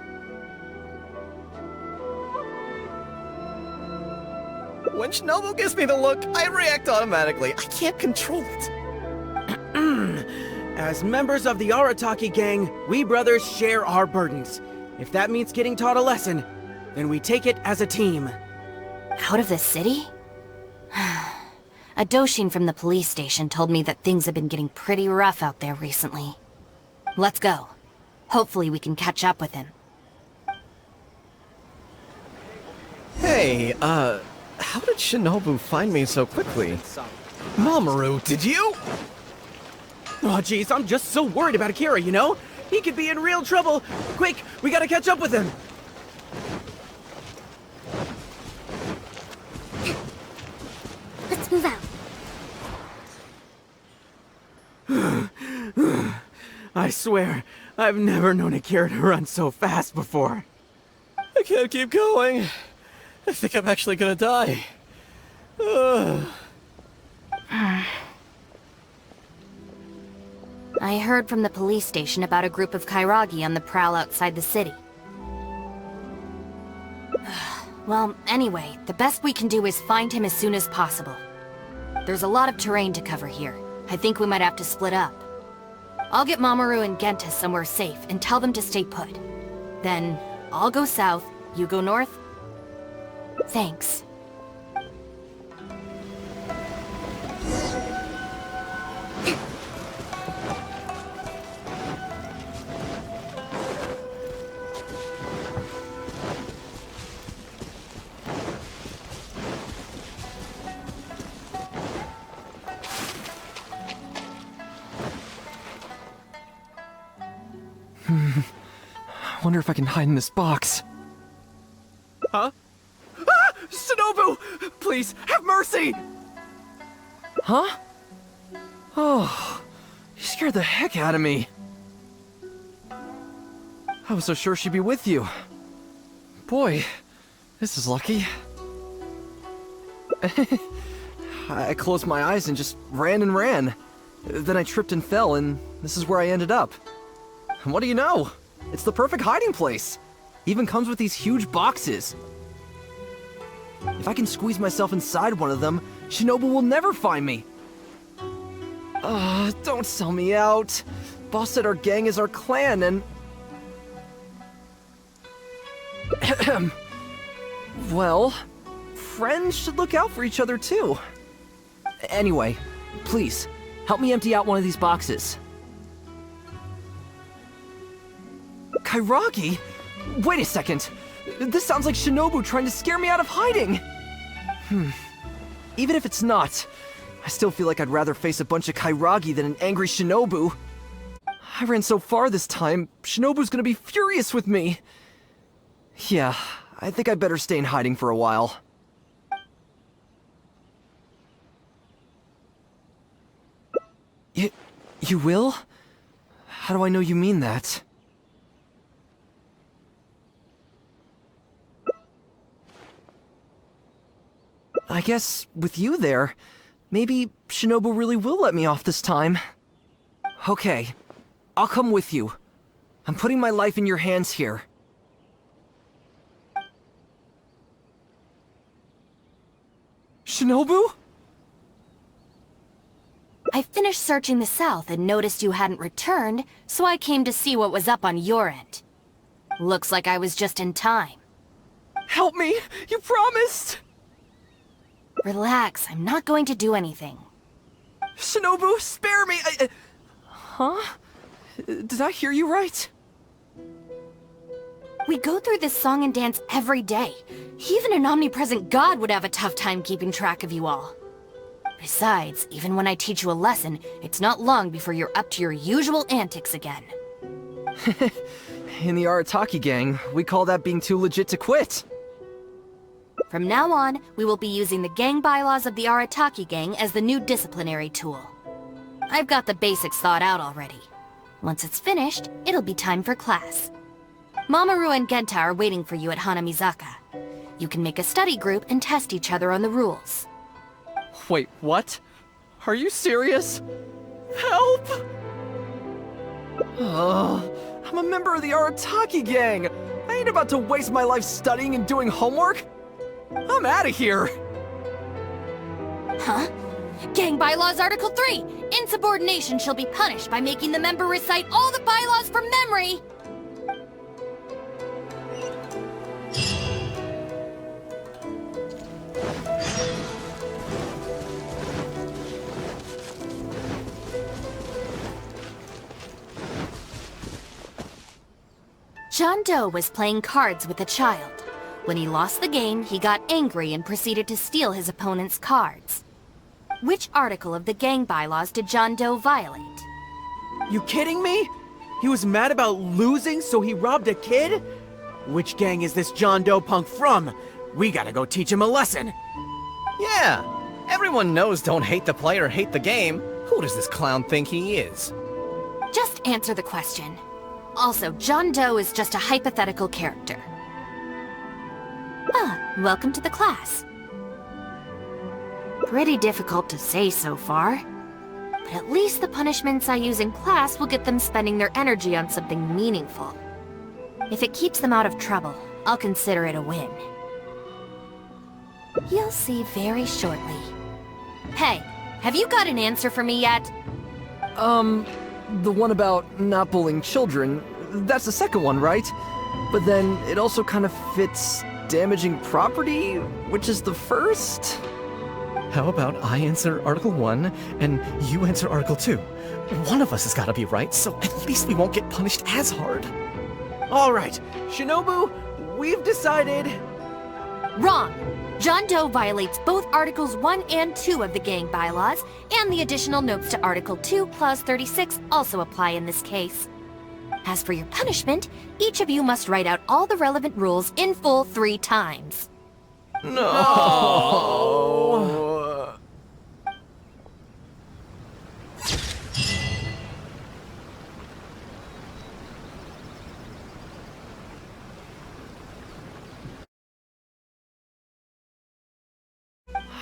When Shinobu gives me the look, I react automatically. I can't control it. As members of the Arataki Gang, we brothers share our burdens. If that means getting taught a lesson, then we take it as a team. Out of the city? A Doshin from the police station told me that things have been getting pretty rough out there recently. Let's go. Hopefully we can catch up with him. Hey, how did Shinobu find me so quickly? Mamoru, did you? Oh, jeez, I'm just so worried about Akira, you know? He could be in real trouble. Quick, we gotta catch up with him. Let's move out. I swear, I've never known Akira to run so fast before. I can't keep going. I think I'm actually gonna die. Ugh. I heard from the police station about a group of Kairagi on the prowl outside the city. Well, anyway, the best we can do is find him as soon as possible. There's a lot of terrain to cover here. I think we might have to split up. I'll get Mamoru and Genta somewhere safe and tell them to stay put. Then, I'll go south, you go north? Thanks. I wonder if I can hide in this box. Huh? Ah! Shinobu! Please, have mercy! Huh? Oh, you scared the heck out of me. I was so sure she'd be with you. Boy, this is lucky. I closed my eyes and just ran and ran. Then I tripped and fell, and this is where I ended up. And what do you know? It's the perfect hiding place. Even comes with these huge boxes. If I can squeeze myself inside one of them, Shinobu will never find me. Don't sell me out. Boss said our gang is our clan, and... Well, friends should look out for each other too. Anyway, please, help me empty out one of these boxes. Kairagi? Wait a second. This sounds like Shinobu trying to scare me out of hiding. Even if it's not, I still feel like I'd rather face a bunch of Kairagi than an angry Shinobu. I ran so far this time, Shinobu's gonna be furious with me. Yeah, I think I'd better stay in hiding for a while. You will? How do I know you mean that? I guess, with you there, maybe Shinobu really will let me off this time. Okay, I'll come with you. I'm putting my life in your hands here. Shinobu? I finished searching the south and noticed you hadn't returned, so I came to see what was up on your end. Looks like I was just in time. Help me! You promised! Relax, I'm not going to do anything. Shinobu, spare me! Huh? Did I hear you right? We go through this song and dance every day. Even an omnipresent god would have a tough time keeping track of you all. Besides, even when I teach you a lesson, it's not long before you're up to your usual antics again. In the Arataki Gang, we call that being too legit to quit. From now on, we will be using the gang bylaws of the Arataki Gang as the new disciplinary tool. I've got the basics thought out already. Once it's finished, it'll be time for class. Mamoru and Genta are waiting for you at Hanamizaka. You can make a study group and test each other on the rules. Wait, what? Are you serious? Help! I'm a member of the Arataki Gang! I ain't about to waste my life studying and doing homework! I'm out of here! Huh? Gang Bylaws Article 3! Insubordination shall be punished by making the member recite all the bylaws from memory! John Doe was playing cards with a child. When he lost the game, he got angry and proceeded to steal his opponent's cards. Which article of the gang bylaws did John Doe violate? You kidding me? He was mad about losing, so he robbed a kid? Which gang is this John Doe punk from? We gotta go teach him a lesson. Yeah, everyone knows don't hate the player, hate the game. Who does this clown think he is? Just answer the question. Also, John Doe is just a hypothetical character. Welcome to the class. Pretty difficult to say so far. But at least the punishments I use in class will get them spending their energy on something meaningful. If it keeps them out of trouble, I'll consider it a win. You'll see very shortly. Hey, have you got an answer for me yet? The one about not bullying children, that's the second one, right? But then it also kind of fits damaging property, which is the first? How about I answer Article 1 and you answer Article 2? One of us has gotta be right, so at least we won't get punished as hard. Alright, Shinobu, we've decided... Wrong! John Doe violates both Articles 1 and 2 of the gang bylaws, and the additional notes to Article 2, Clause 36 also apply in this case. As for your punishment, each of you must write out all the relevant rules in full 3 times. No!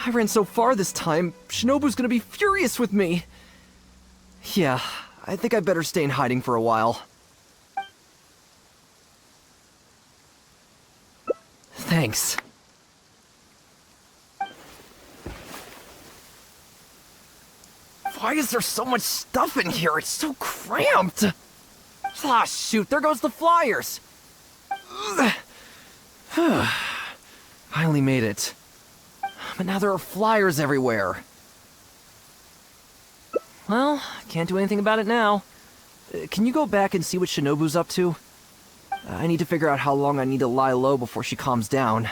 I ran so far this time, Shinobu's gonna be furious with me. Yeah, I think I better stay in hiding for a while. Thanks. Why is there so much stuff in here? It's so cramped! Ah, shoot, there goes the flyers! Finally made it. But now there are flyers everywhere. Well, can't do anything about it now. Can you go back and see what Shinobu's up to? I need to figure out how long I need to lie low before she calms down.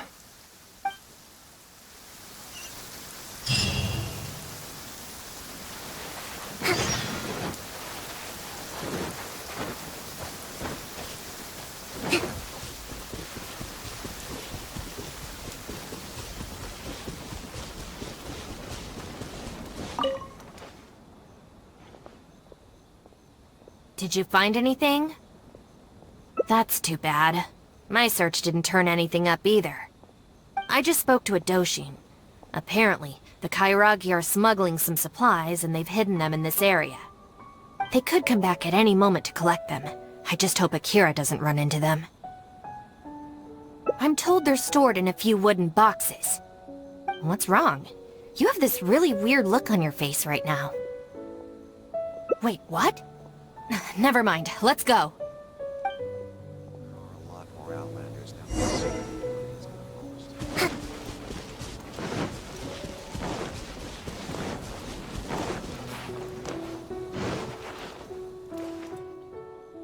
Did you find anything? That's too bad. My search didn't turn anything up either. I just spoke to a Doshin. Apparently, the Kairagi are smuggling some supplies and they've hidden them in this area. They could come back at any moment to collect them. I just hope Akira doesn't run into them. I'm told they're stored in a few wooden boxes. What's wrong? You have this really weird look on your face right now. Wait, what? Never mind, let's go.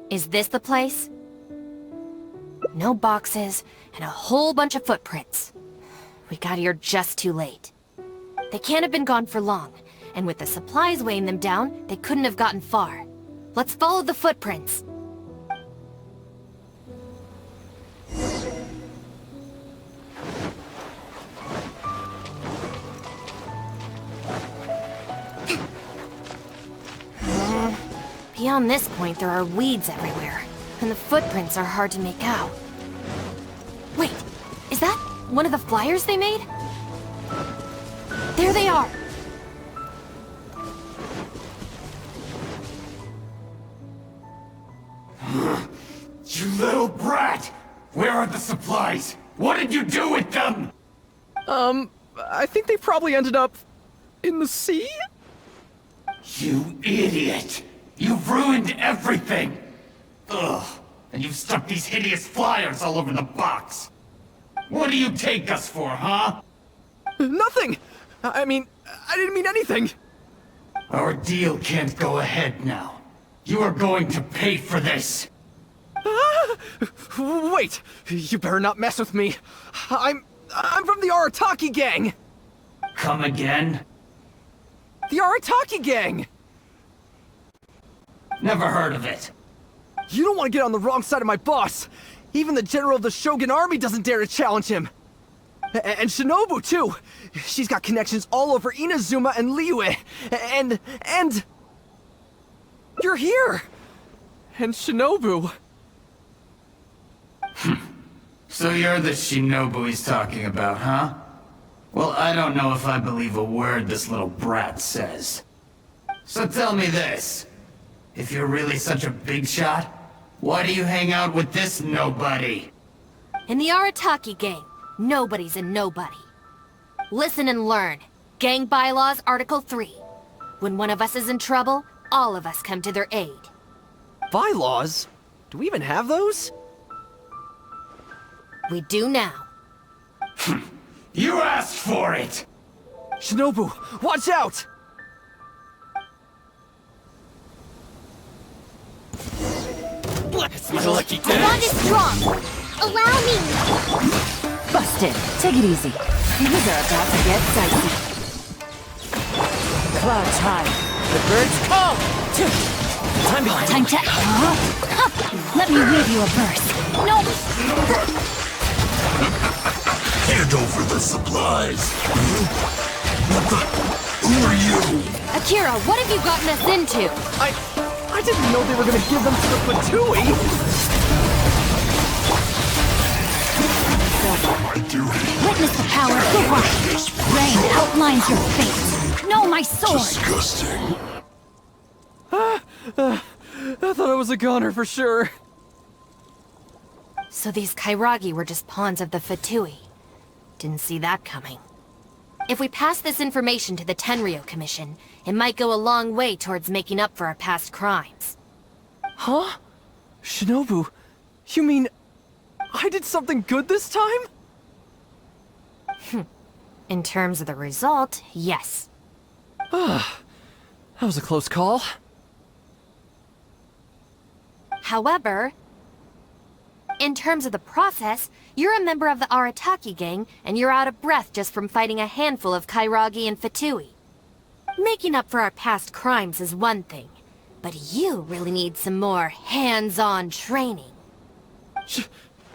Is this the place? No boxes, and a whole bunch of footprints. We got here just too late. They can't have been gone for long, and with the supplies weighing them down, they couldn't have gotten far. Let's follow the footprints. Beyond this point, there are weeds everywhere, and the footprints are hard to make out. Wait, is that one of the flyers they made? There they are! You little brat! Where are the supplies? What did you do with them? I think they probably ended up in the sea? You idiot! You've ruined everything! Ugh, and you've stuck these hideous flyers all over the box! What do you take us for, huh? Nothing! I didn't mean anything! Our deal can't go ahead now. You are going to pay for this! Wait! You better not mess with me! I'm from the Arataki Gang! Come again? The Arataki Gang! Never heard of it. You don't want to get on the wrong side of my boss! Even the general of the Shogun army doesn't dare to challenge him! And Shinobu, too! She's got connections all over Inazuma and Liyue! And... You're here! And Shinobu! So you're the Shinobu he's talking about, huh? Well, I don't know if I believe a word this little brat says. So tell me this. If you're really such a big shot, why do you hang out with this nobody? In the Arataki Gang, nobody's a nobody. Listen and learn. Gang Bylaws, Article 3. When one of us is in trouble, all of us come to their aid. Bylaws? Do we even have those? We do now. You asked for it! Shinobu, watch out! It's my lucky day! The bond is strong! Allow me! Busted. Take it easy. Things are about to get dicey. Clouds high. The birds call! Time behind. Time to... Let me weave you a verse. No! Hand over the supplies. What the... Who are you? Akira, what have you gotten us into? I didn't know they were gonna give them to the Fatui! Witness the power of the rock. Rain outlines your fate. Know my sword. Disgusting. I thought I was a goner for sure. So these Kairagi were just pawns of the Fatui. Didn't see that coming. If we pass this information to the Tenryo Commission, it might go a long way towards making up for our past crimes. Huh? Shinobu, you mean... I did something good this time? In terms of the result, yes. That was a close call. However, in terms of the process, you're a member of the Arataki Gang, and you're out of breath just from fighting a handful of Kairagi and Fatui. Making up for our past crimes is one thing, but you really need some more hands-on training.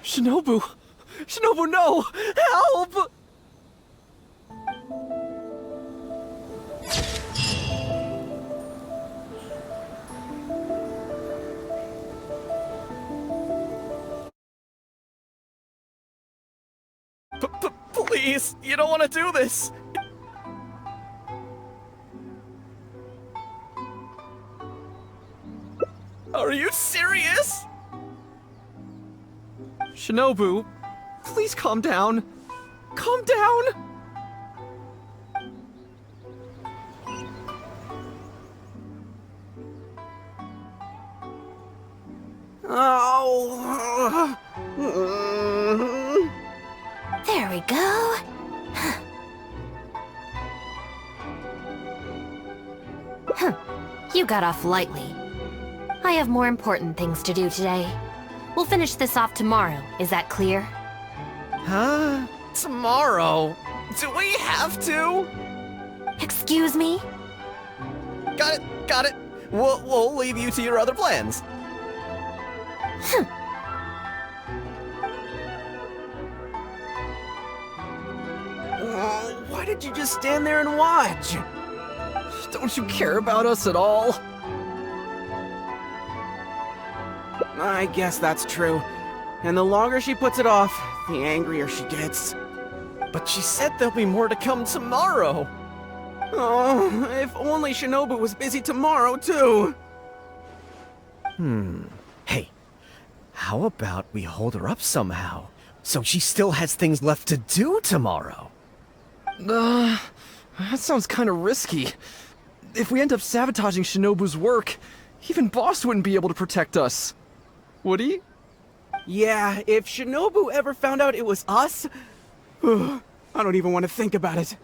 Shinobu! Shinobu, no! Help! Please, you don't want to do this! Are you serious? Shinobu, please calm down. Calm down! Oh. There we go. You got off lightly. I have more important things to do today. We'll finish this off tomorrow, is that clear? Huh? Tomorrow? Do we have to? Excuse me? Got it. We'll leave you to your other plans. Why did you just stand there and watch? Don't you care about us at all? I guess that's true. And the longer she puts it off, the angrier she gets. But she said there'll be more to come tomorrow. Oh, if only Shinobu was busy tomorrow, too. Hey, how about we hold her up somehow, so she still has things left to do tomorrow? That sounds kind of risky. If we end up sabotaging Shinobu's work, even Boss wouldn't be able to protect us. Would he? Yeah, if Shinobu ever found out it was us, I don't even want to think about it.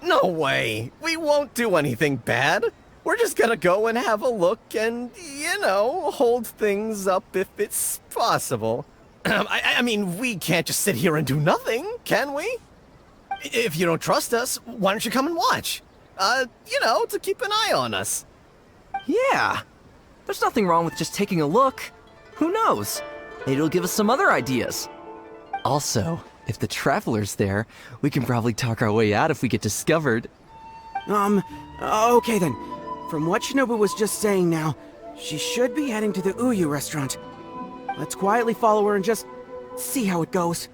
No way! We won't do anything bad! We're just gonna go and have a look and, you know, hold things up if it's possible. I mean, we can't just sit here and do nothing, can we? If you don't trust us, why don't you come and watch? To keep an eye on us. Yeah. There's nothing wrong with just taking a look. Who knows? Maybe it'll give us some other ideas. Also, if the Traveler's there, we can probably talk our way out if we get discovered. Okay then. From what Shinobu was just saying now, she should be heading to the Uyu restaurant. Let's quietly follow her and just see how it goes.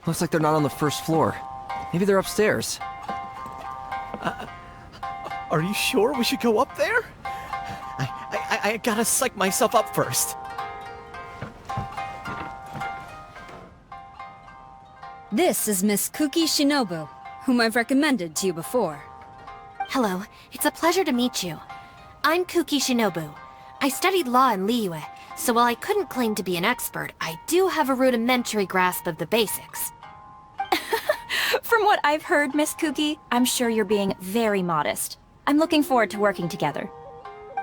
Looks like they're not on the first floor. Maybe they're upstairs. Are you sure we should go up there? I gotta psych myself up first. This is Miss Kuki Shinobu, whom I've recommended to you before. Hello, it's a pleasure to meet you. I'm Kuki Shinobu. I studied law in Liyue, so while I couldn't claim to be an expert, I do have a rudimentary grasp of the basics. From what I've heard, Miss Kuki, I'm sure you're being very modest. I'm looking forward to working together.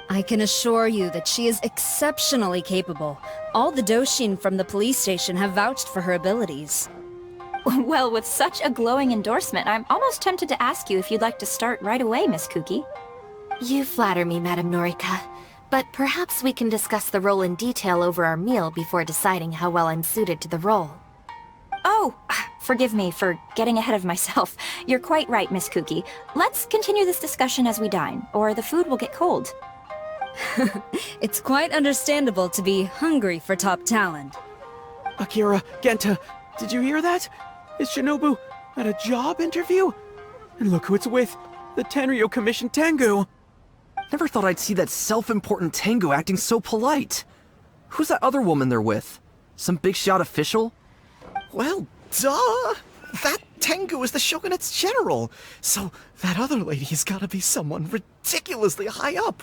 I can assure you that she is exceptionally capable. All the Doshin from the police station have vouched for her abilities. Well, with such a glowing endorsement, I'm almost tempted to ask you if you'd like to start right away, Miss Kuki. You flatter me, Madame Norika. But perhaps we can discuss the role in detail over our meal before deciding how well I'm suited to the role. Oh, forgive me for getting ahead of myself. You're quite right, Miss Kuki. Let's continue this discussion as we dine, or the food will get cold. It's quite understandable to be hungry for top talent. Akira, Genta, did you hear that? Is Shinobu at a job interview? And look who it's with, the Tenryo Commission Tengu. Never thought I'd see that self-important Tengu acting so polite. Who's that other woman they're with? Some big shot official? Well, duh! That Tengu is the Shogunate's general, so that other lady's gotta be someone ridiculously high up.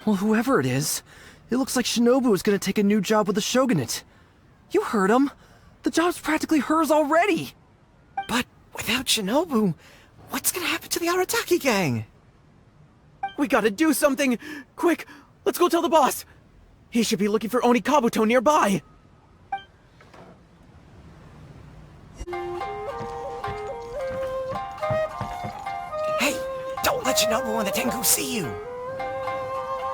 Well, whoever it is, it looks like Shinobu is gonna take a new job with the Shogunate. You heard him. The job's practically hers already. But without Shinobu, what's gonna happen to the Arataki Gang? We gotta do something! Quick, let's go tell the boss! He should be looking for Oni Kabuto nearby! Hey, don't let Shinobu and the Tengu see you!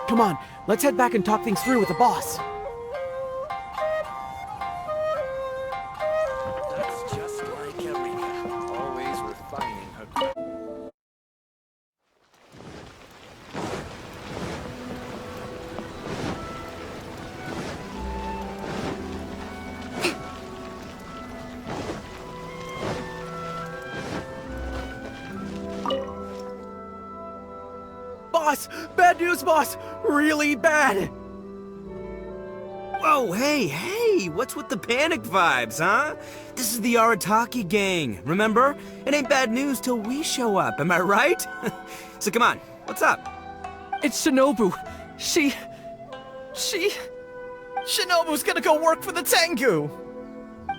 Come on, let's head back and talk things through with the boss. That's just like Erika, always refining her. Boss! Bad news, boss! Really bad! Whoa, hey, what's with the panic vibes, huh? This is the Arataki Gang, remember? It ain't bad news till we show up, am I right? So come on, what's up? It's Shinobu. Shinobu's gonna go work for the Tengu!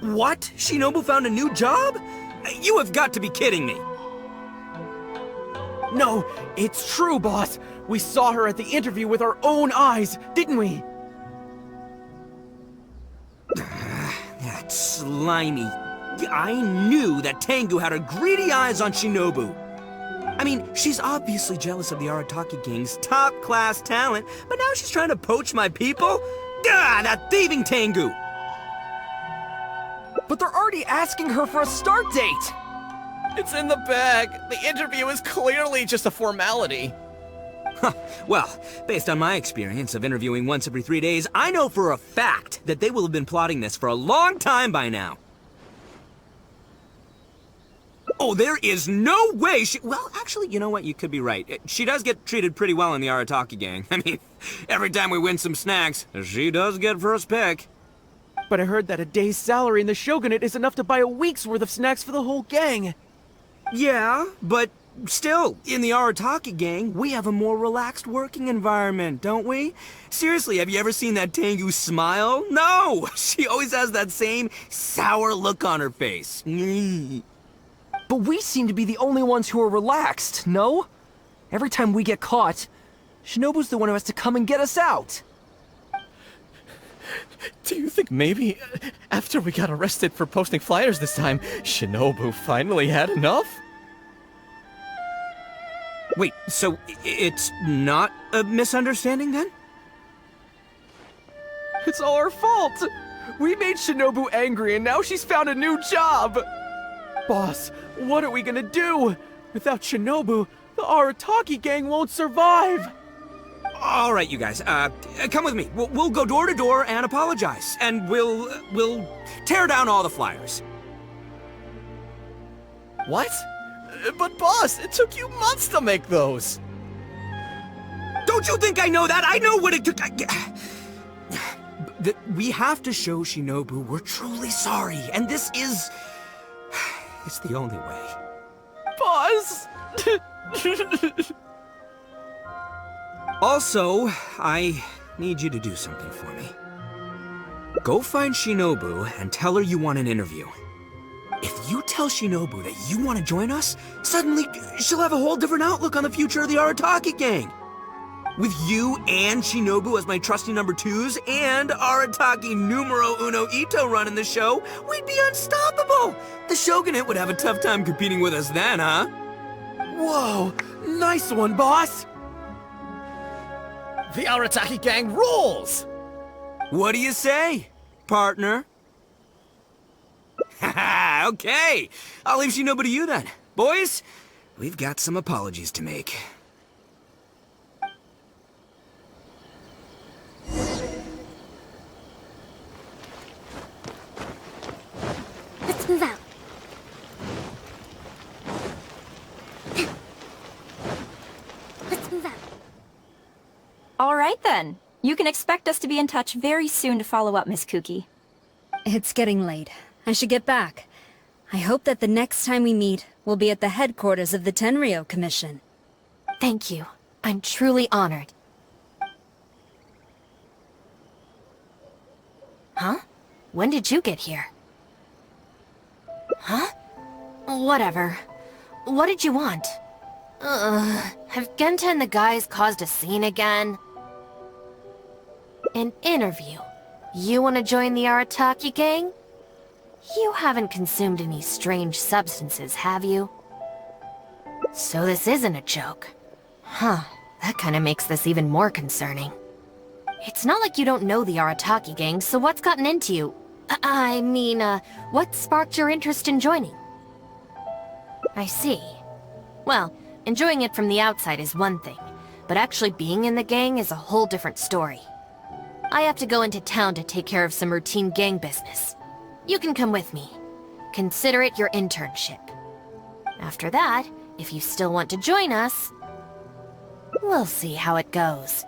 What? Shinobu found a new job? You have got to be kidding me. No, it's true, boss! We saw her at the interview with our own eyes, didn't we? That slimy. I knew that Tengu had her greedy eyes on Shinobu. I mean, she's obviously jealous of the Arataki Gang's top-class talent, but now she's trying to poach my people? Gah, that thieving Tengu! But they're already asking her for a start date! It's in the bag. The interview is clearly just a formality. Well, based on my experience of interviewing once every 3 days, I know for a fact that they will have been plotting this for a long time by now. Oh, there is no way she... Well, actually, you know what? You could be right. She does get treated pretty well in the Arataki Gang. I mean, every time we win some snacks, she does get first pick. But I heard that a day's salary in the Shogunate is enough to buy a week's worth of snacks for the whole gang. Yeah, but still, in the Arataki Gang, we have a more relaxed working environment, don't we? Seriously, have you ever seen that Tengu smile? No! She always has that same sour look on her face. But we seem to be the only ones who are relaxed, no? Every time we get caught, Shinobu's the one who has to come and get us out. Do you think maybe, after we got arrested for posting flyers this time, Shinobu finally had enough? Wait, so it's not a misunderstanding then? It's all our fault! We made Shinobu angry and now she's found a new job! Boss, what are we gonna do? Without Shinobu, the Arataki Gang won't survive! All right, you guys, come with me. We'll go door to door and apologize, and we'll tear down all the flyers. What? But boss, it took you months to make those! Don't you think I know that? I know what it took. We have to show Shinobu we're truly sorry, and this is... it's the only way. Boss! Also, I need you to do something for me. Go find Shinobu and tell her you want an interview. If you tell Shinobu that you want to join us, suddenly she'll have a whole different outlook on the future of the Arataki Gang. With you and Shinobu as my trusty number twos and Arataki numero uno Ito running the show, we'd be unstoppable. The Shogunate would have a tough time competing with us then, huh? Whoa, nice one, boss! The Arataki Gang rules! What do you say, partner? Haha, okay. I'll leave Shinobu to you then. Boys, we've got some apologies to make. Let's move out. Let's move out. All right then. You can expect us to be in touch very soon to follow up, Miss Kuki. It's getting late. I should get back. I hope that the next time we meet, we'll be at the headquarters of the Tenryou Commission. Thank you. I'm truly honored. Huh? When did you get here? Huh? Whatever. What did you want? Have Genta and the guys caused a scene again? An interview? You want to join the Arataki Gang? You haven't consumed any strange substances, have you? So this isn't a joke. Huh, that kinda makes this even more concerning. It's not like you don't know the Arataki Gang, so what's gotten into you? What sparked your interest in joining? I see. Well, enjoying it from the outside is one thing, but actually being in the gang is a whole different story. I have to go into town to take care of some routine gang business. You can come with me. Consider it your internship. After that, if you still want to join us, we'll see how it goes.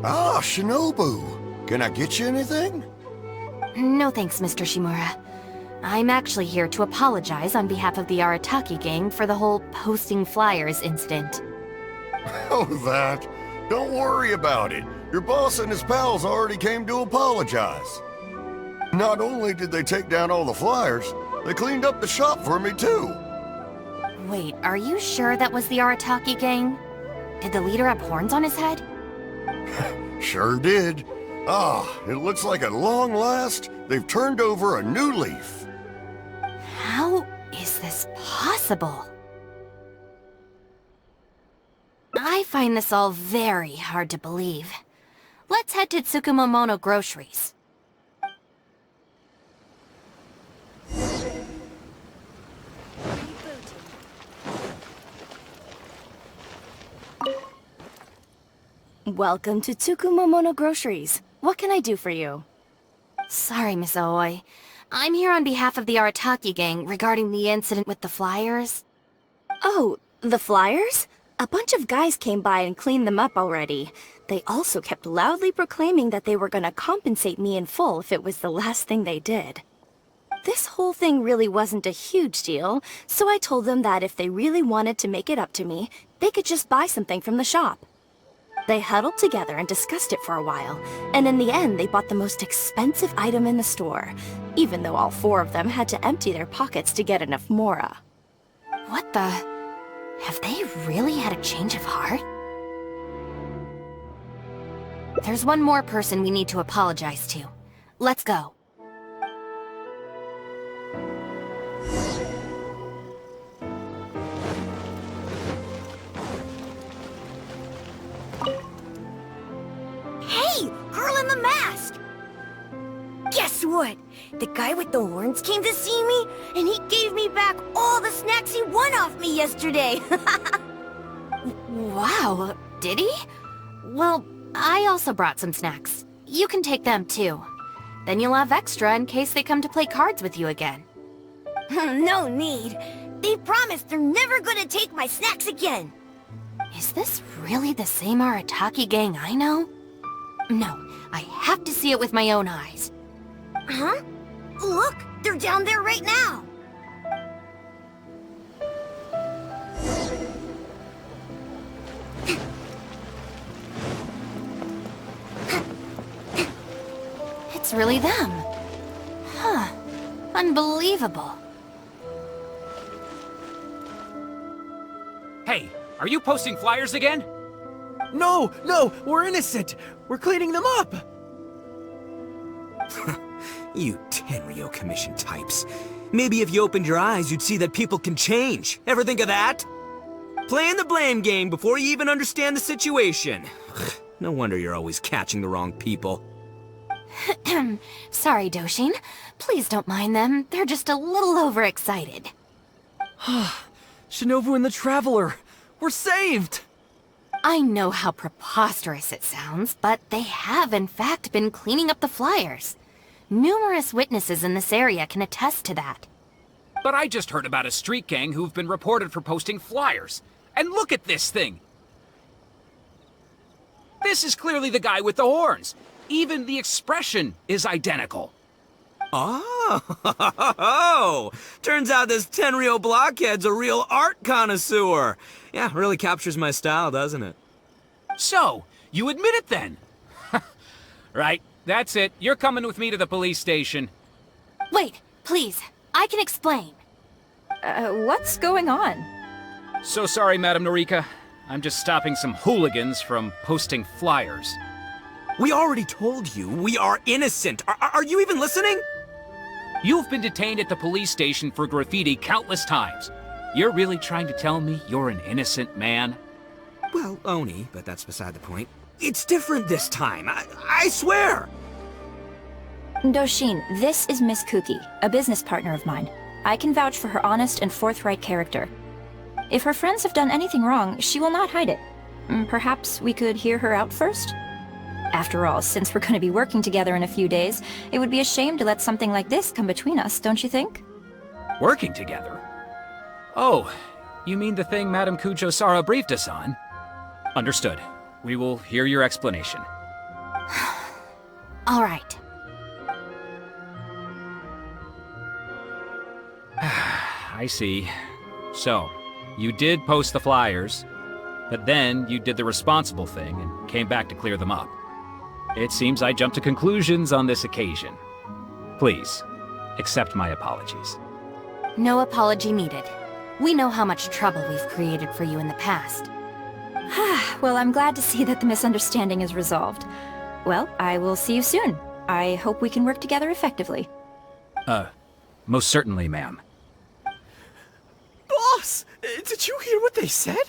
Ah, Shinobu. Can I get you anything? No thanks, Mr. Shimura. I'm actually here to apologize on behalf of the Arataki Gang for the whole posting flyers incident. Oh, that. Don't worry about it. Your boss and his pals already came to apologize. Not only did they take down all the flyers, they cleaned up the shop for me too. Wait, are you sure that was the Arataki Gang? Did the leader have horns on his head? Sure did. Ah, it looks like at long last, they've turned over a new leaf. How is this possible? I find this all very hard to believe. Let's head to Tsukumomono Groceries. Welcome to Tsukumomono Groceries. What can I do for you? Sorry, Miss Aoi. I'm here on behalf of the Arataki Gang regarding the incident with the flyers. Oh, the flyers? A bunch of guys came by and cleaned them up already. They also kept loudly proclaiming that they were gonna compensate me in full if it was the last thing they did. This whole thing really wasn't a huge deal, so I told them that if they really wanted to make it up to me, they could just buy something from the shop. They huddled together and discussed it for a while, and in the end they bought the most expensive item in the store, even though all 4 of them had to empty their pockets to get enough mora. What the... Have they really had a change of heart? There's one more person we need to apologize to. Let's go. Hey, girl in the mask! Guess what? The guy with the horns came to see me, and he gave me back all the snacks he won off me yesterday. Wow, did he? Well, I also brought some snacks. You can take them too. Then you'll have extra in case they come to play cards with you again. No need. They promised they're never gonna take my snacks again. Is this really the same Arataki Gang I know? No, I have to see it with my own eyes. Huh? Look, they're down there right now. It's really them. Huh. Unbelievable. Hey, are you posting flyers again? No, we're innocent. We're cleaning them up. You Tenryo Commission types. Maybe if you opened your eyes, you'd see that people can change. Ever think of that? Playing the blame game before you even understand the situation. No wonder you're always catching the wrong people. Sorry, Doshin. Please don't mind them. They're just a little overexcited. Shinobu and the Traveler! We're saved! I know how preposterous it sounds, but they have in fact been cleaning up the flyers. Numerous witnesses in this area can attest to that. But I just heard about a street gang who've been reported for posting flyers. And look at this thing! This is clearly the guy with the horns. Even the expression is identical. Oh, turns out this Tenryo blockhead's a real art connoisseur. Yeah, really captures my style, doesn't it? So, you admit it then? Right, that's it. You're coming with me to the police station. Wait, please. I can explain. What's going on? So sorry, Madam Norika. I'm just stopping some hooligans from posting flyers. We already told you we are innocent. Are you even listening? You've been detained at the police station for graffiti countless times. You're really trying to tell me you're an innocent man? Well, Oni, but that's beside the point. It's different this time, I swear! Doshin, this is Miss Kuki, a business partner of mine. I can vouch for her honest and forthright character. If her friends have done anything wrong, she will not hide it. Perhaps we could hear her out first? After all, since we're going to be working together in a few days, it would be a shame to let something like this come between us, don't you think? Working together? Oh, you mean the thing Madame Kujo-Sara briefed us on? Understood. We will hear your explanation. All right. I see. So, you did post the flyers, but then you did the responsible thing and came back to clear them up. It seems I jumped to conclusions on this occasion. Please, accept my apologies. No apology needed. We know how much trouble we've created for you in the past. Well, I'm glad to see that the misunderstanding is resolved. Well, I will see you soon. I hope we can work together effectively. Most certainly, ma'am. Boss! Did you hear what they said?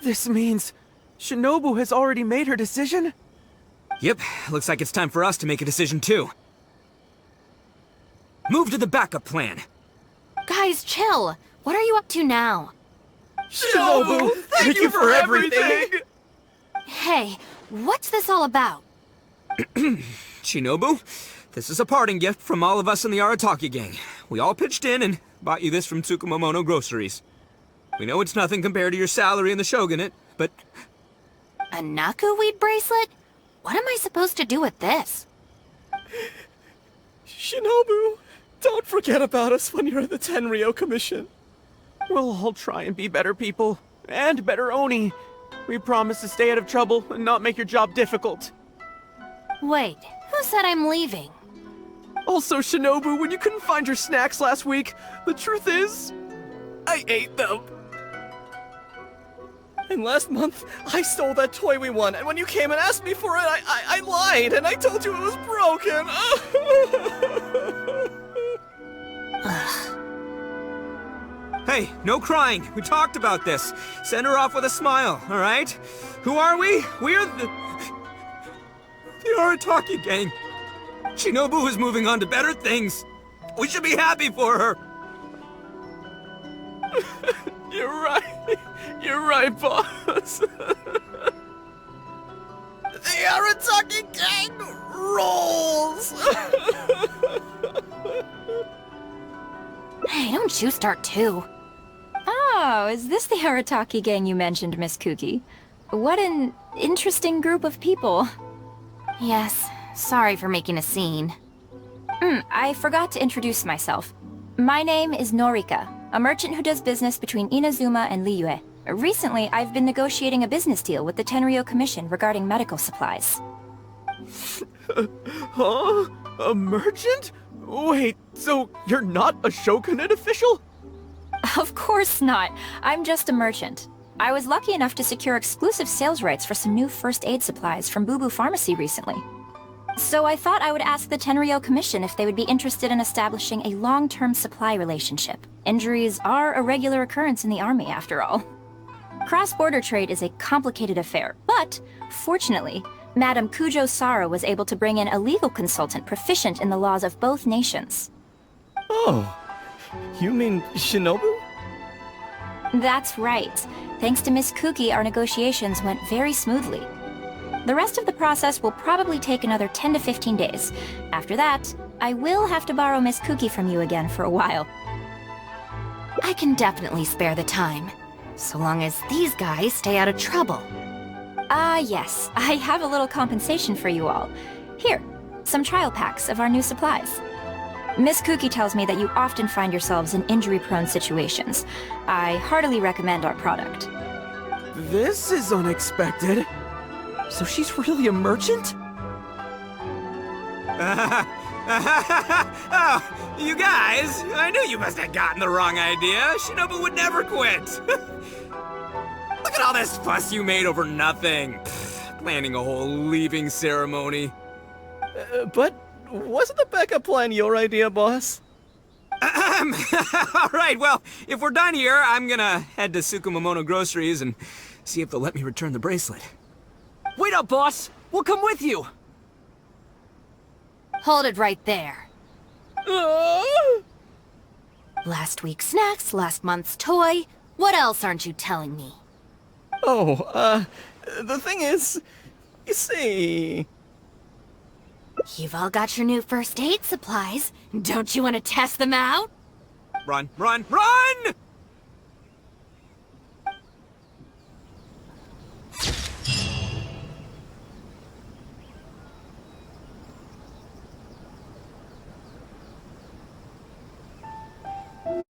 This means Shinobu has already made her decision? Yep, looks like it's time for us to make a decision too. Move to the backup plan. Guys, chill. What are you up to now? Shinobu, thank you for everything! Hey, what's this all about? Shinobu, this is a parting gift from all of us in the Arataki Gang. We all pitched in and bought you this from Tsukumomono Groceries. We know it's nothing compared to your salary in the Shogunate, but... A Naku-weed bracelet? What am I supposed to do with this? Shinobu, don't forget about us when you're at the Tenryo Commission. We'll all try and be better people. And better Oni. We promise to stay out of trouble and not make your job difficult. Wait, who said I'm leaving? Also, Shinobu, when you couldn't find your snacks last week, the truth is, I ate them. And last month, I stole that toy we won, and when you came and asked me for it, I lied, and I told you it was broken. Hey, no crying. We talked about this. Send her off with a smile, all right? Who are we? We're the Arataki Gang. Shinobu is moving on to better things. We should be happy for her. You're right. You're right, boss. The Arataki Gang rolls! Hey, don't you start too. Oh, is this the Arataki Gang you mentioned, Miss Kuki? What an interesting group of people. Yes, sorry for making a scene. I forgot to introduce myself. My name is Norika, a merchant who does business between Inazuma and Liyue. Recently, I've been negotiating a business deal with the Tenryo Commission regarding medical supplies. Huh? A merchant? Wait, so you're not a Shogunate official? Of course not. I'm just a merchant. I was lucky enough to secure exclusive sales rights for some new first aid supplies from Boo Boo Pharmacy recently. So I thought I would ask the Tenryo Commission if they would be interested in establishing a long-term supply relationship. Injuries are a regular occurrence in the army, after all. Cross-border trade is a complicated affair, but fortunately, Madame Kujo Sara was able to bring in a legal consultant proficient in the laws of both nations. Oh, you mean Shinobu? That's right. Thanks to Miss Kuki, our negotiations went very smoothly. The rest of the process will probably take another 10 to 15 days. After that, I will have to borrow Miss Kuki from you again for a while. I can definitely spare the time, so long as these guys stay out of trouble. Yes. I have a little compensation for you all. Here, some trial packs of our new supplies. Miss Kuki tells me that you often find yourselves in injury-prone situations. I heartily recommend our product. This is unexpected. So she's really a merchant? Oh, you guys, I knew you must have gotten the wrong idea. Shinobu would never quit. Look at all this fuss you made over nothing. Planning a whole leaving ceremony. But wasn't the backup plan your idea, boss? All right, well, if we're done here, I'm gonna head to Tsukumomono Groceries and see if they'll let me return the bracelet. Wait up, boss! We'll come with you! Hold it right there. Last week's snacks, last month's toy. What else aren't you telling me? Oh, the thing is, you see... You've all got your new first aid supplies. Don't you want to test them out? Run, run, run!